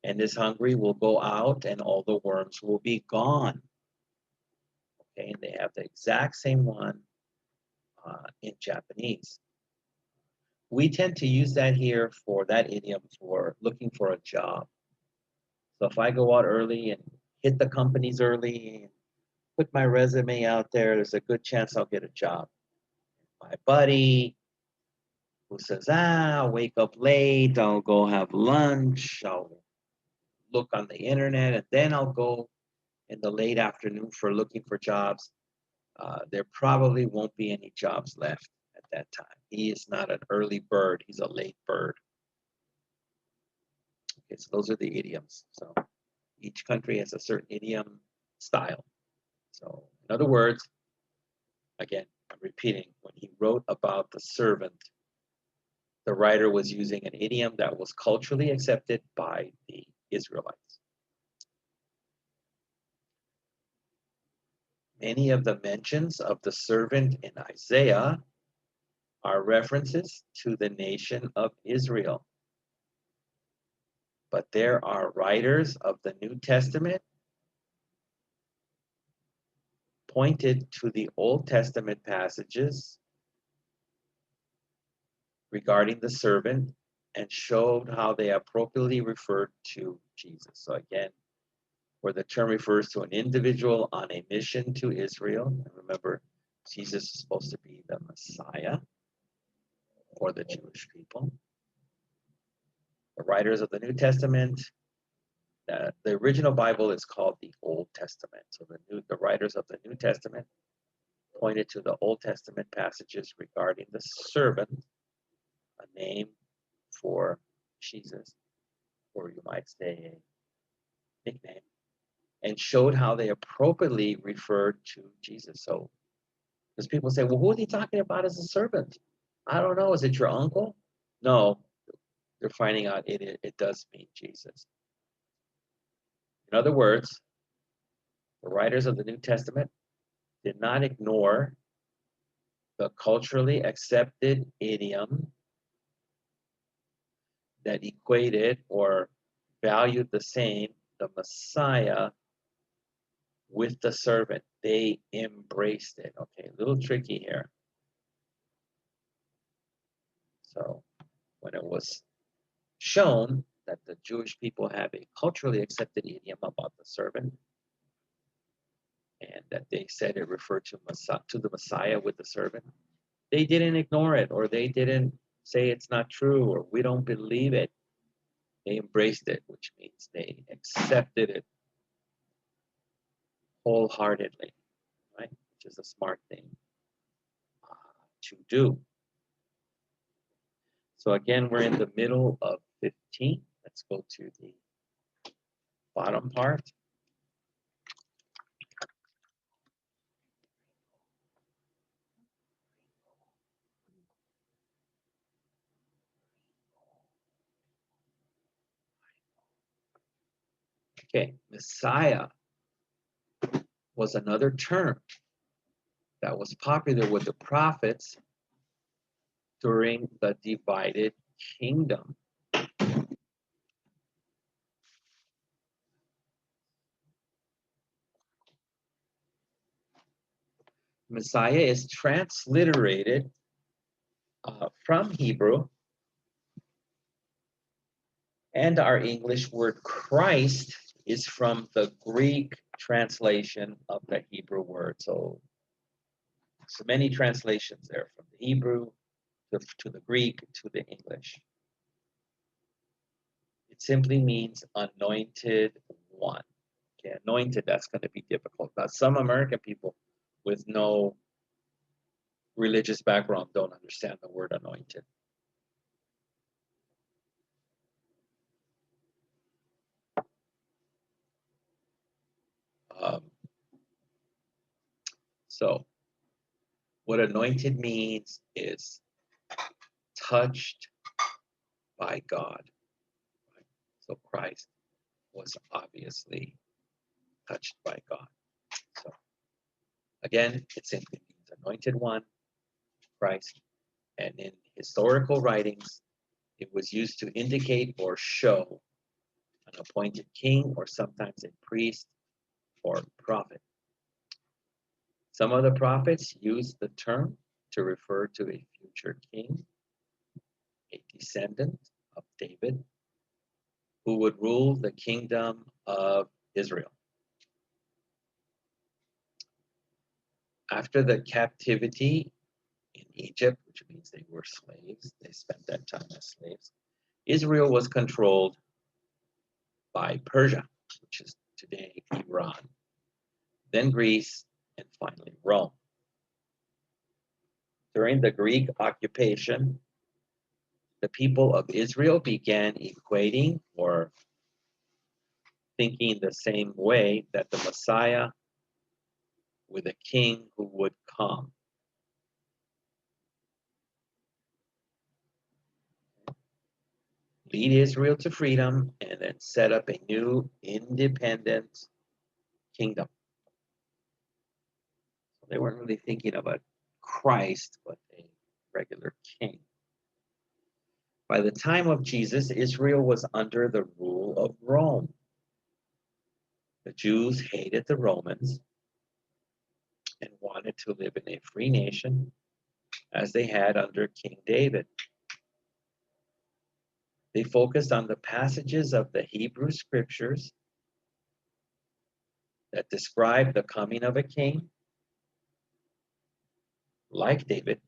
and is hungry will go out and all the worms will be gone. Okay, and they have the exact same one in Japanese. We tend to use that here for that idiom for looking for a job. So if I go out early and hit the companies early and put my resume out there, there's a good chance I'll get a job. My buddy who says, I'll wake up late, I'll go have lunch, I'll look on the internet, and then I'll go in the late afternoon for looking for jobs. There probably won't be any jobs left at that time. He is not an early bird, he's a late bird. Okay, so those are the idioms. So each country has a certain idiom style. So in other words, again, I'm repeating, when he wrote about the servant, the writer was using an idiom that was culturally accepted by the Israelites. Many of the mentions of the servant in Isaiah are references to the nation of Israel. But there are writers of the New Testament pointed to the Old Testament passages regarding the servant and showed how they appropriately referred to Jesus. So again, where the term refers to an individual on a mission to Israel, and remember, Jesus is supposed to be the Messiah for the Jewish people. The writers of the New Testament The original Bible is called the Old Testament. So the writers of the New Testament pointed to the Old Testament passages regarding the servant, a name for Jesus, or you might say a nickname, and showed how they appropriately referred to Jesus. So, because people say, well, who are they talking about as a servant? I don't know. Is it your uncle? No, they're finding out it does mean Jesus. In other words, the writers of the New Testament did not ignore the culturally accepted idiom that equated or valued the same the Messiah with the servant. They embraced it. Okay, a little tricky here. So when it was shown that the Jewish people have a culturally accepted idiom about the servant, and that they said it referred to the Messiah with the servant, they didn't ignore it, or they didn't say it's not true, or we don't believe it. They embraced it, which means they accepted it wholeheartedly, right? Which is a smart thing to do. So again, we're in the middle of 15. Let's go to the bottom part. Okay, Messiah was another term that was popular with the prophets during the divided kingdom. Messiah is transliterated from Hebrew, and our English word Christ is from the Greek translation of the Hebrew word. So many translations there, from the Hebrew to the Greek to the English. It simply means anointed one. Okay, anointed, that's going to be difficult. Now, some American people with no religious background don't understand the word anointed. So what anointed means is touched by God. So Christ was obviously touched by God. So again, it simply means anointed one, Christ. And in historical writings, it was used to indicate or show an appointed king, or sometimes a priest or prophet. Some of the prophets used the term to refer to a future king, a descendant of David, who would rule the kingdom of Israel. After the captivity in Egypt, which means they were slaves, they spent that time as slaves, Israel was controlled by Persia, which is today Iran, then Greece, and finally Rome. During the Greek occupation, the people of Israel began equating or thinking the same way that the Messiah with a king who would come. Lead Israel to freedom and then set up a new independent kingdom. So they weren't really thinking of a Christ, but a regular king. By the time of Jesus, Israel was under the rule of Rome. The Jews hated the Romans and wanted to live in a free nation as they had under King David. They focused on the passages of the Hebrew scriptures that describe the coming of a king like David,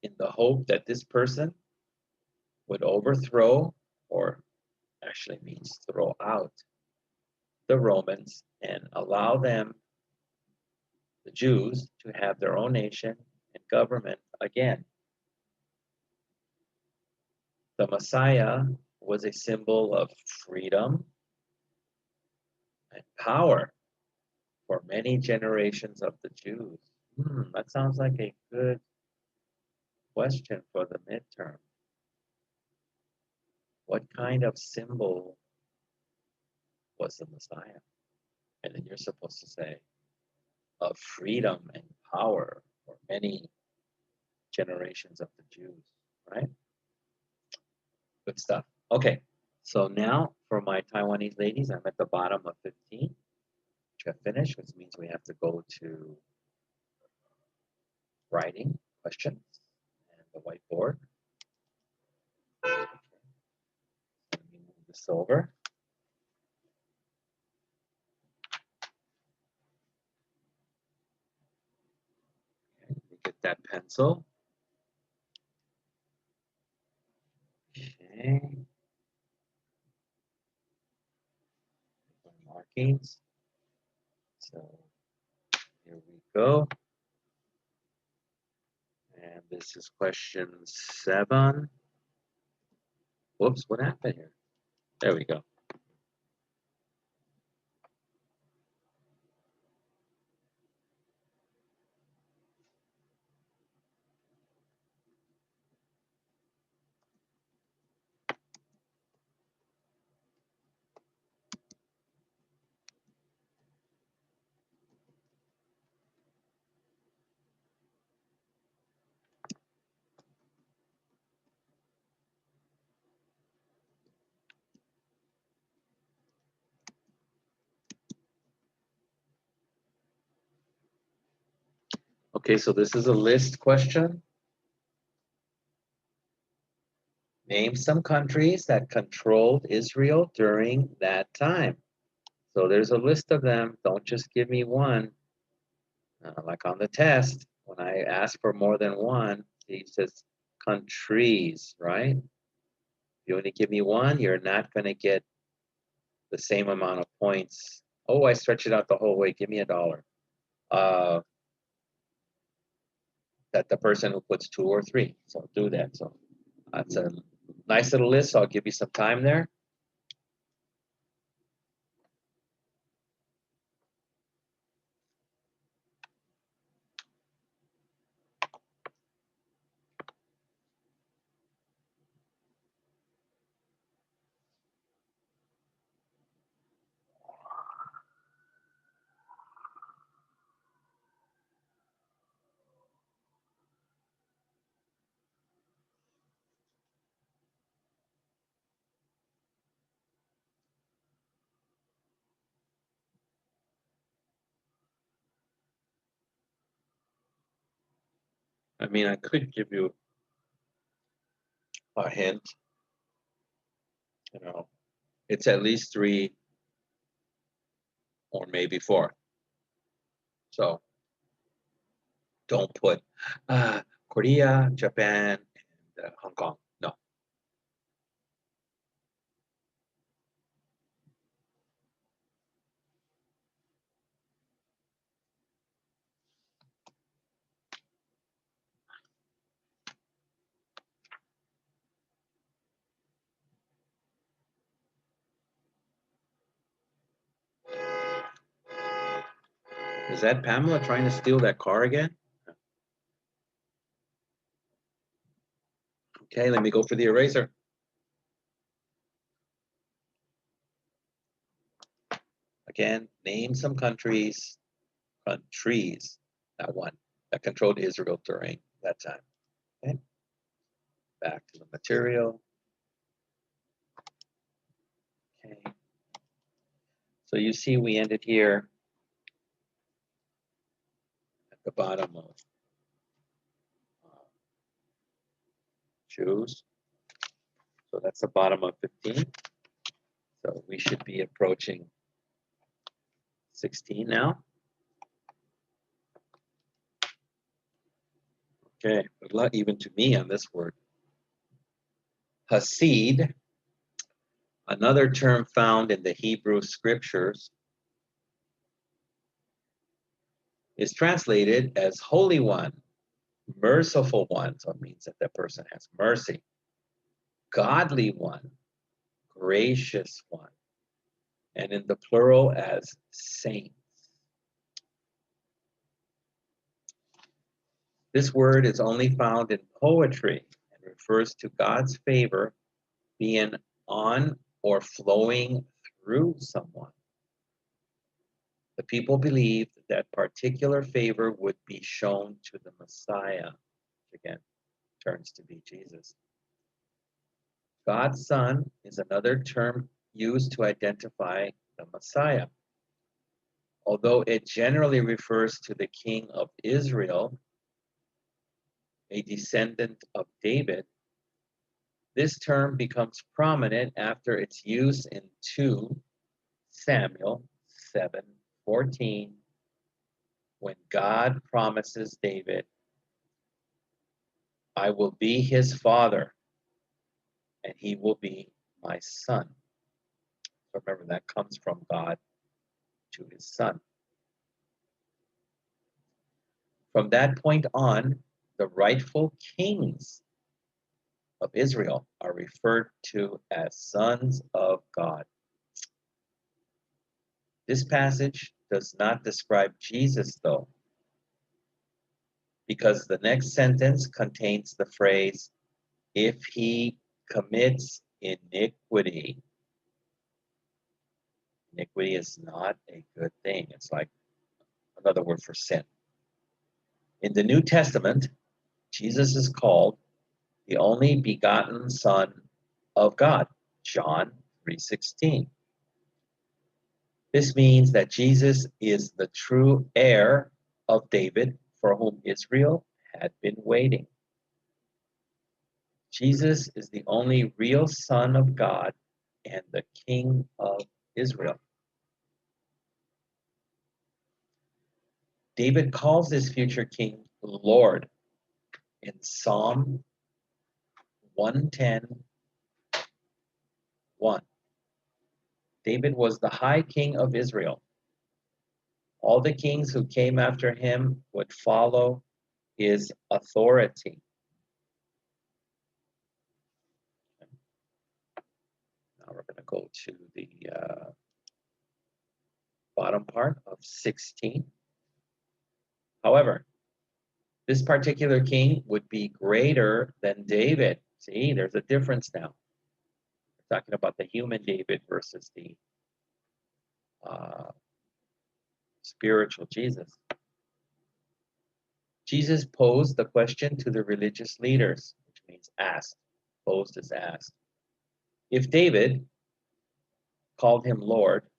in the hope that this person would overthrow or actually means throw out the Romans and allow them, the Jews, to have their own nation and government again. The Messiah was a symbol of freedom and power for many generations of the Jews. That sounds like a good question for the midterm. What kind of symbol was the Messiah? And then you're supposed to say, of freedom and power for many generations of the Jews, right? Good stuff. Okay, so now for my Taiwanese ladies, I'm at the bottom of 15, which I finished, which means we have to go to writing questions and the whiteboard. Okay. Let me move this over. Okay, let me get that pencil. Okay. Markings. So here we go. And this is question 7. Whoops, what happened here? There we go. Okay, so this is a list question. Name some countries that controlled Israel during that time. So there's a list of them. Don't just give me one. Like on the test, when I ask for more than one, it says countries, right? If you only give me one, you're not going to get the same amount of points. Oh, I stretch it out the whole way. Give me $1. That the person who puts 2 or 3. So do that. So that's a nice little list. So I'll give you some time there. I mean, I could give you a hint. You know, it's at least 3 or maybe 4. So don't put Korea, Japan, and Hong Kong. No. Is that Pamela trying to steal that car again? Okay, let me go for the eraser. Again, name some countries, not one, that controlled Israel during that time. Okay, back to the material. Okay, so you see we ended here at the bottom of Jews. So that's the bottom of 15. So we should be approaching 16 now. Okay, good luck even to me on this word. Hasid. Another term found in the Hebrew scriptures is translated as Holy One, Merciful One, so it means that that person has mercy, Godly One, Gracious One, and in the plural as Saints. This word is only found in poetry and refers to God's favor being on or flowing through someone. The people believed that particular favor would be shown to the Messiah, which again turns to be Jesus. God's Son is another term used to identify the Messiah. Although it generally refers to the King of Israel, a descendant of David, this term becomes prominent after its use in 2 Samuel 7:14, when God promises David, I will be his father, and he will be my son. So remember, that comes from God to his son. From that point on, the rightful kings of Israel are referred to as sons of God. This passage does not describe Jesus, though, because the next sentence contains the phrase, if he commits iniquity. Iniquity is not a good thing. It's like another word for sin. In the New Testament, Jesus is called the only begotten Son of God, John 3:16. This means that Jesus is the true heir of David for whom Israel had been waiting. Jesus is the only real Son of God and the King of Israel. David calls this future king Lord in Psalm 110:1. David was the high king of Israel. All the kings who came after him would follow his authority. Now we're going to go to the bottom part of 16. However, this particular king would be greater than David. See, there's a difference now. We're talking about the human David versus the spiritual Jesus. Jesus posed the question to the religious leaders, which means asked. Posed is asked. If David called him Lord,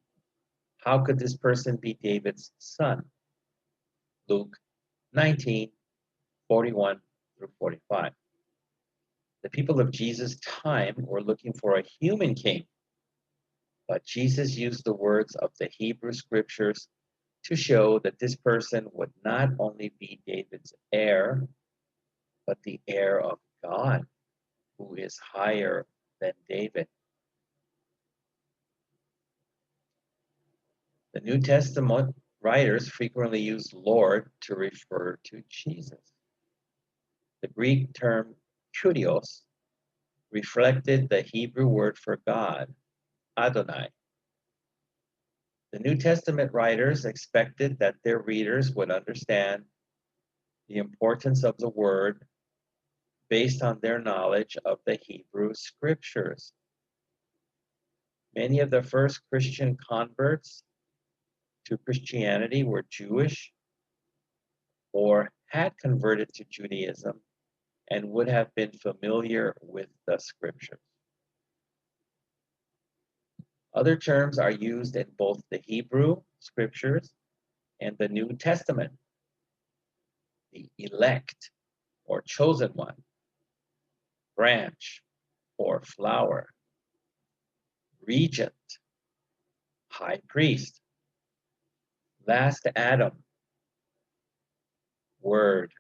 how could this person be David's son? Luke 19:41 through 45. The people of Jesus' time were looking for a human king, but Jesus used the words of the Hebrew scriptures to show that this person would not only be David's heir, but the heir of God, who is higher than David. The New Testament writers frequently use Lord to refer to Jesus. The Greek term kurios reflected the Hebrew word for God, Adonai. The New Testament writers expected that their readers would understand the importance of the word based on their knowledge of the Hebrew scriptures. Many of the first Christian converts to Christianity were Jewish or had converted to Judaism and would have been familiar with the scriptures. Other terms are used in both the Hebrew scriptures and the New Testament. The elect or chosen one, branch or flower, regent, high priest, last Adam, word,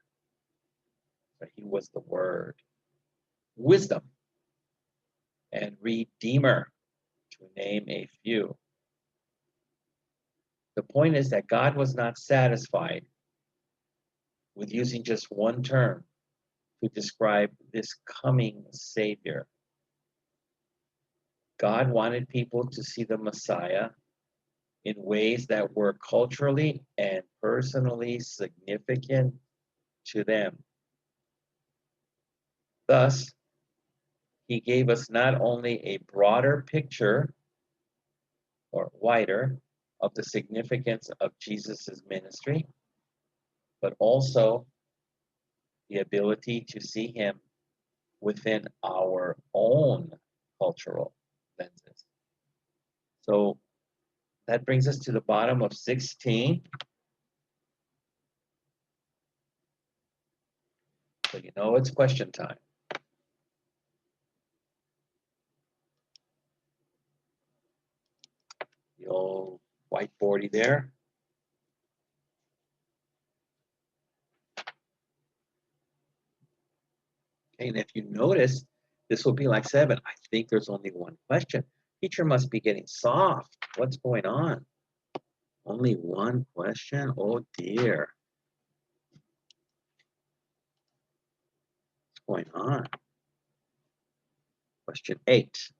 but he was the word, wisdom, and redeemer. to name a few. The point is that God was not satisfied with using just one term to describe this coming Savior. God wanted people to see the Messiah in ways that were culturally and personally significant to them. Thus, he gave us not only a broader picture or wider of the significance of Jesus' ministry, but also the ability to see him within our own cultural lenses. So that brings us to the bottom of 16. So you know it's question time. The old whiteboardy there. Okay, and if you notice, this will be like 7. I think there's only one question. Teacher must be getting soft. What's going on? Only one question? Oh dear. What's going on? Question 8.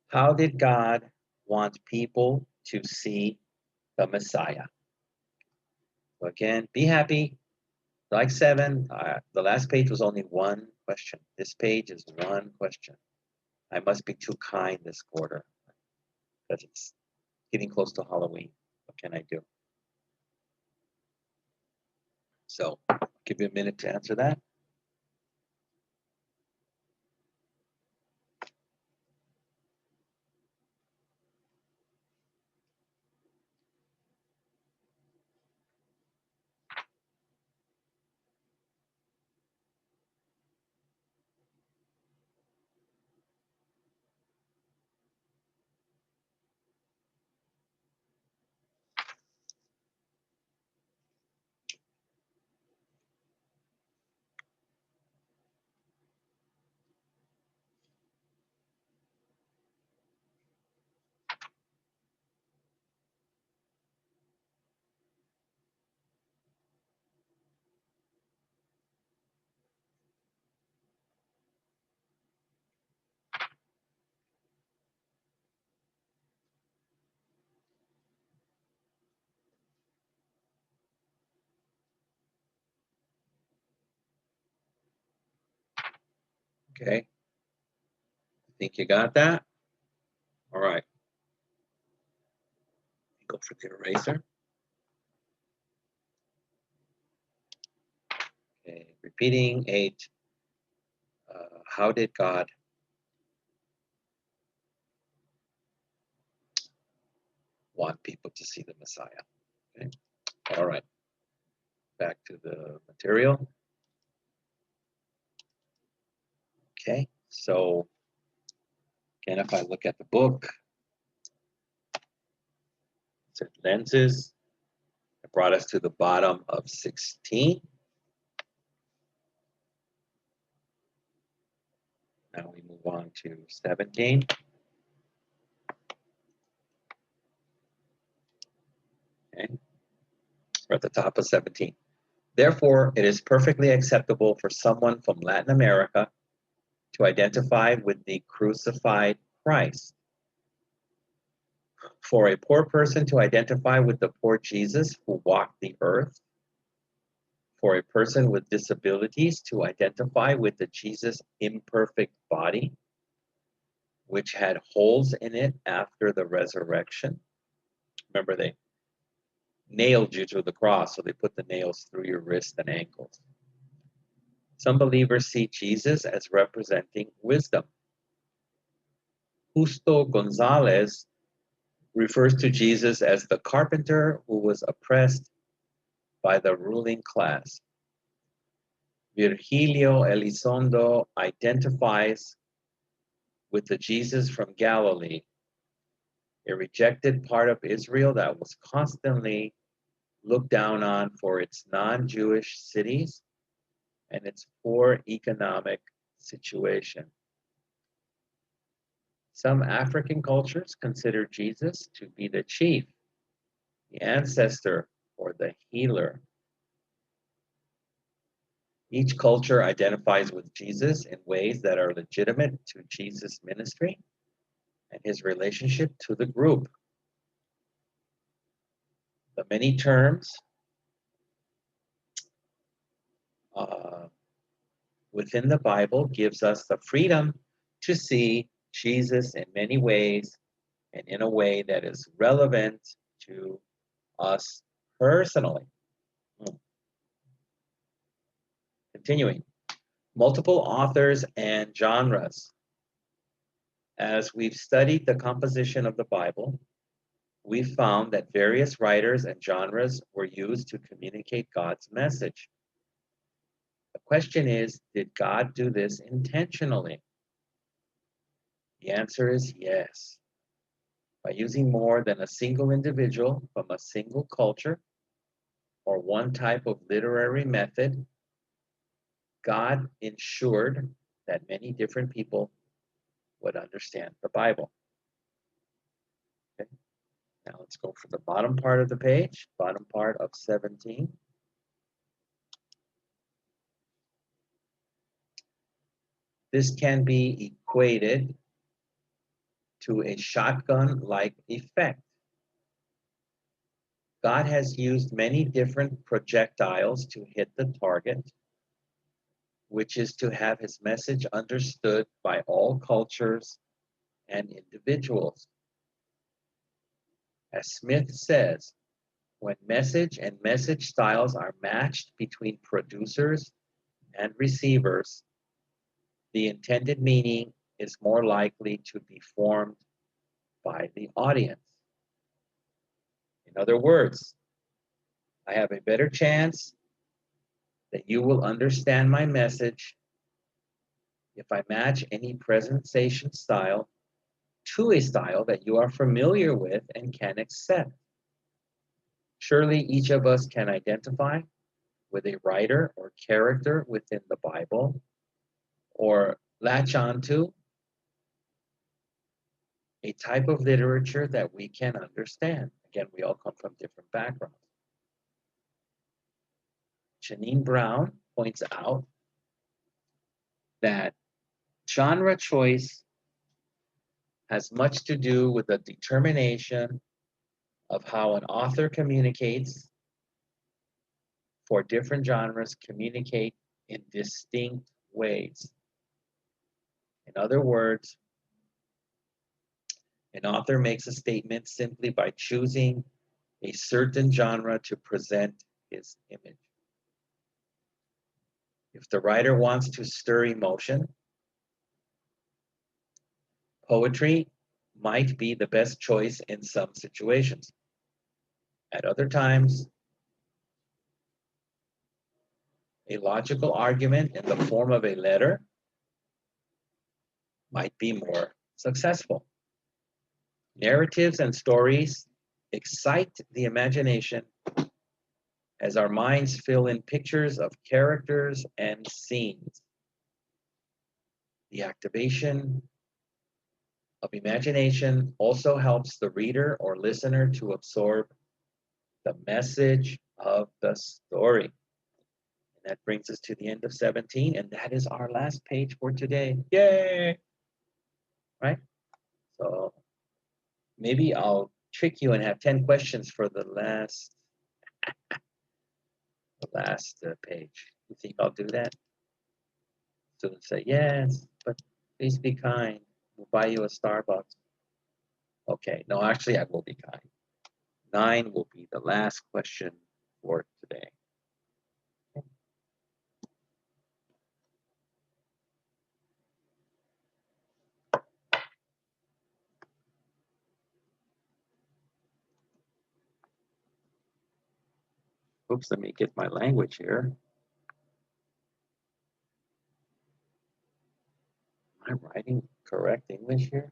How did God want people to see the Messiah? So again, be happy. Like 7, the last page was only one question. This page is one question. I must be too kind this quarter because it's getting close to Halloween. What can I do? So I'll give you a minute to answer that. Okay. Think you got that? All right. Go for the eraser. Okay. Repeating 8. How did God want people to see the Messiah? Okay. All right. Back to the material. Okay. So again, if I look at the book, it said lenses. It brought us to the bottom of 16. Now we move on to 17. Okay. We're at the top of 17. Therefore, it is perfectly acceptable for someone from Latin America to identify with the crucified Christ. For a poor person to identify with the poor Jesus who walked the earth. For a person with disabilities to identify with the Jesus imperfect body, which had holes in it after the resurrection. Remember, they nailed you to the cross, so they put the nails through your wrists and ankles. Some believers see Jesus as representing wisdom. Justo Gonzalez refers to Jesus as the carpenter who was oppressed by the ruling class. Virgilio Elizondo identifies with the Jesus from Galilee, a rejected part of Israel that was constantly looked down on for its non-Jewish cities and its poor economic situation. Some African cultures consider Jesus to be the chief, the ancestor, or the healer. Each culture identifies with Jesus in ways that are legitimate to Jesus' ministry and his relationship to the group. The many terms within the Bible gives us the freedom to see Jesus in many ways and in a way that is relevant to us personally. Continuing, multiple authors and genres. As we've studied the composition of the Bible, we've found that various writers and genres were used to communicate God's message. The question is, did God do this intentionally? The answer is yes. By using more than a single individual from a single culture or one type of literary method, God ensured that many different people would understand the Bible. Okay. Now let's go for the bottom part of the page, bottom part of 17. This can be equated to a shotgun-like effect. God has used many different projectiles to hit the target, which is to have his message understood by all cultures and individuals. As Smith says, when message and message styles are matched between producers and receivers, the intended meaning is more likely to be formed by the audience. In other words, I have a better chance that you will understand my message if I match any presentation style to a style that you are familiar with and can accept. Surely each of us can identify with a writer or character within the Bible, or latch onto a type of literature that we can understand. Again, we all come from different backgrounds. Janine Brown points out that genre choice has much to do with the determination of how an author communicates, for different genres communicate in distinct ways. In other words, an author makes a statement simply by choosing a certain genre to present his image. If the writer wants to stir emotion, poetry might be the best choice in some situations. At other times, a logical argument in the form of a letter might be more successful. Narratives and stories excite the imagination as our minds fill in pictures of characters and scenes. The activation of imagination also helps the reader or listener to absorb the message of the story. And that brings us to the end of 17, and that is our last page for today. Yay! Right? So maybe I'll trick you and have 10 questions for the last page. You think I'll do that? Students say, yes, but please be kind. We'll buy you a Starbucks. Okay, no, actually, I will be kind. 9 will be the last question for today. Oops, let me get my language here. Am I writing correct English here?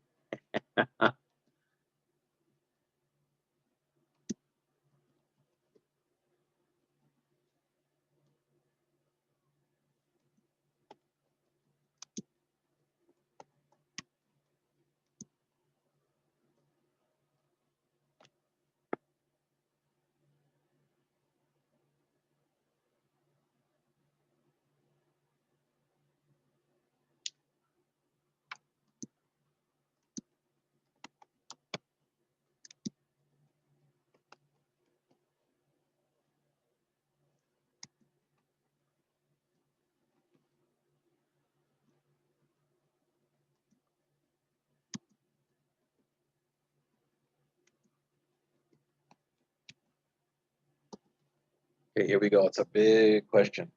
Okay, here we go. It's a big question.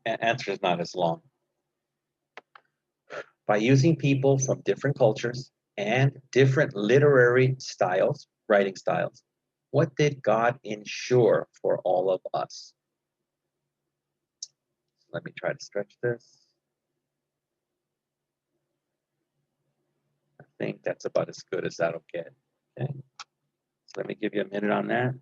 Answer is not as long. By using people from different cultures and different literary styles, writing styles, what did God ensure for all of us? Let me try to stretch this. I think that's about as good as that'll get. Okay. So let me give you a minute on that.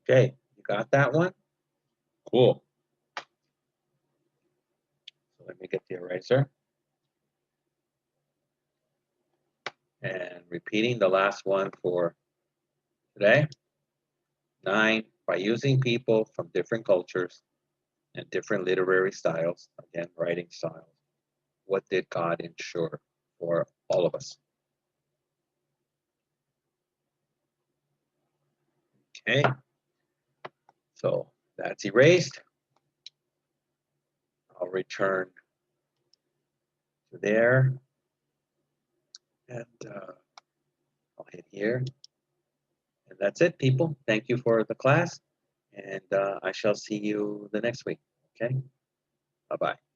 Okay, you got that one? Cool. So let me get the eraser. And repeating the last one for today. 9, by using people from different cultures and different literary styles, again, writing styles, what did God ensure for all of us? Okay, so that's erased. I'll return to there, and I'll hit here. And that's it, people. Thank you for the class, and I shall see you the next week. Okay, bye-bye.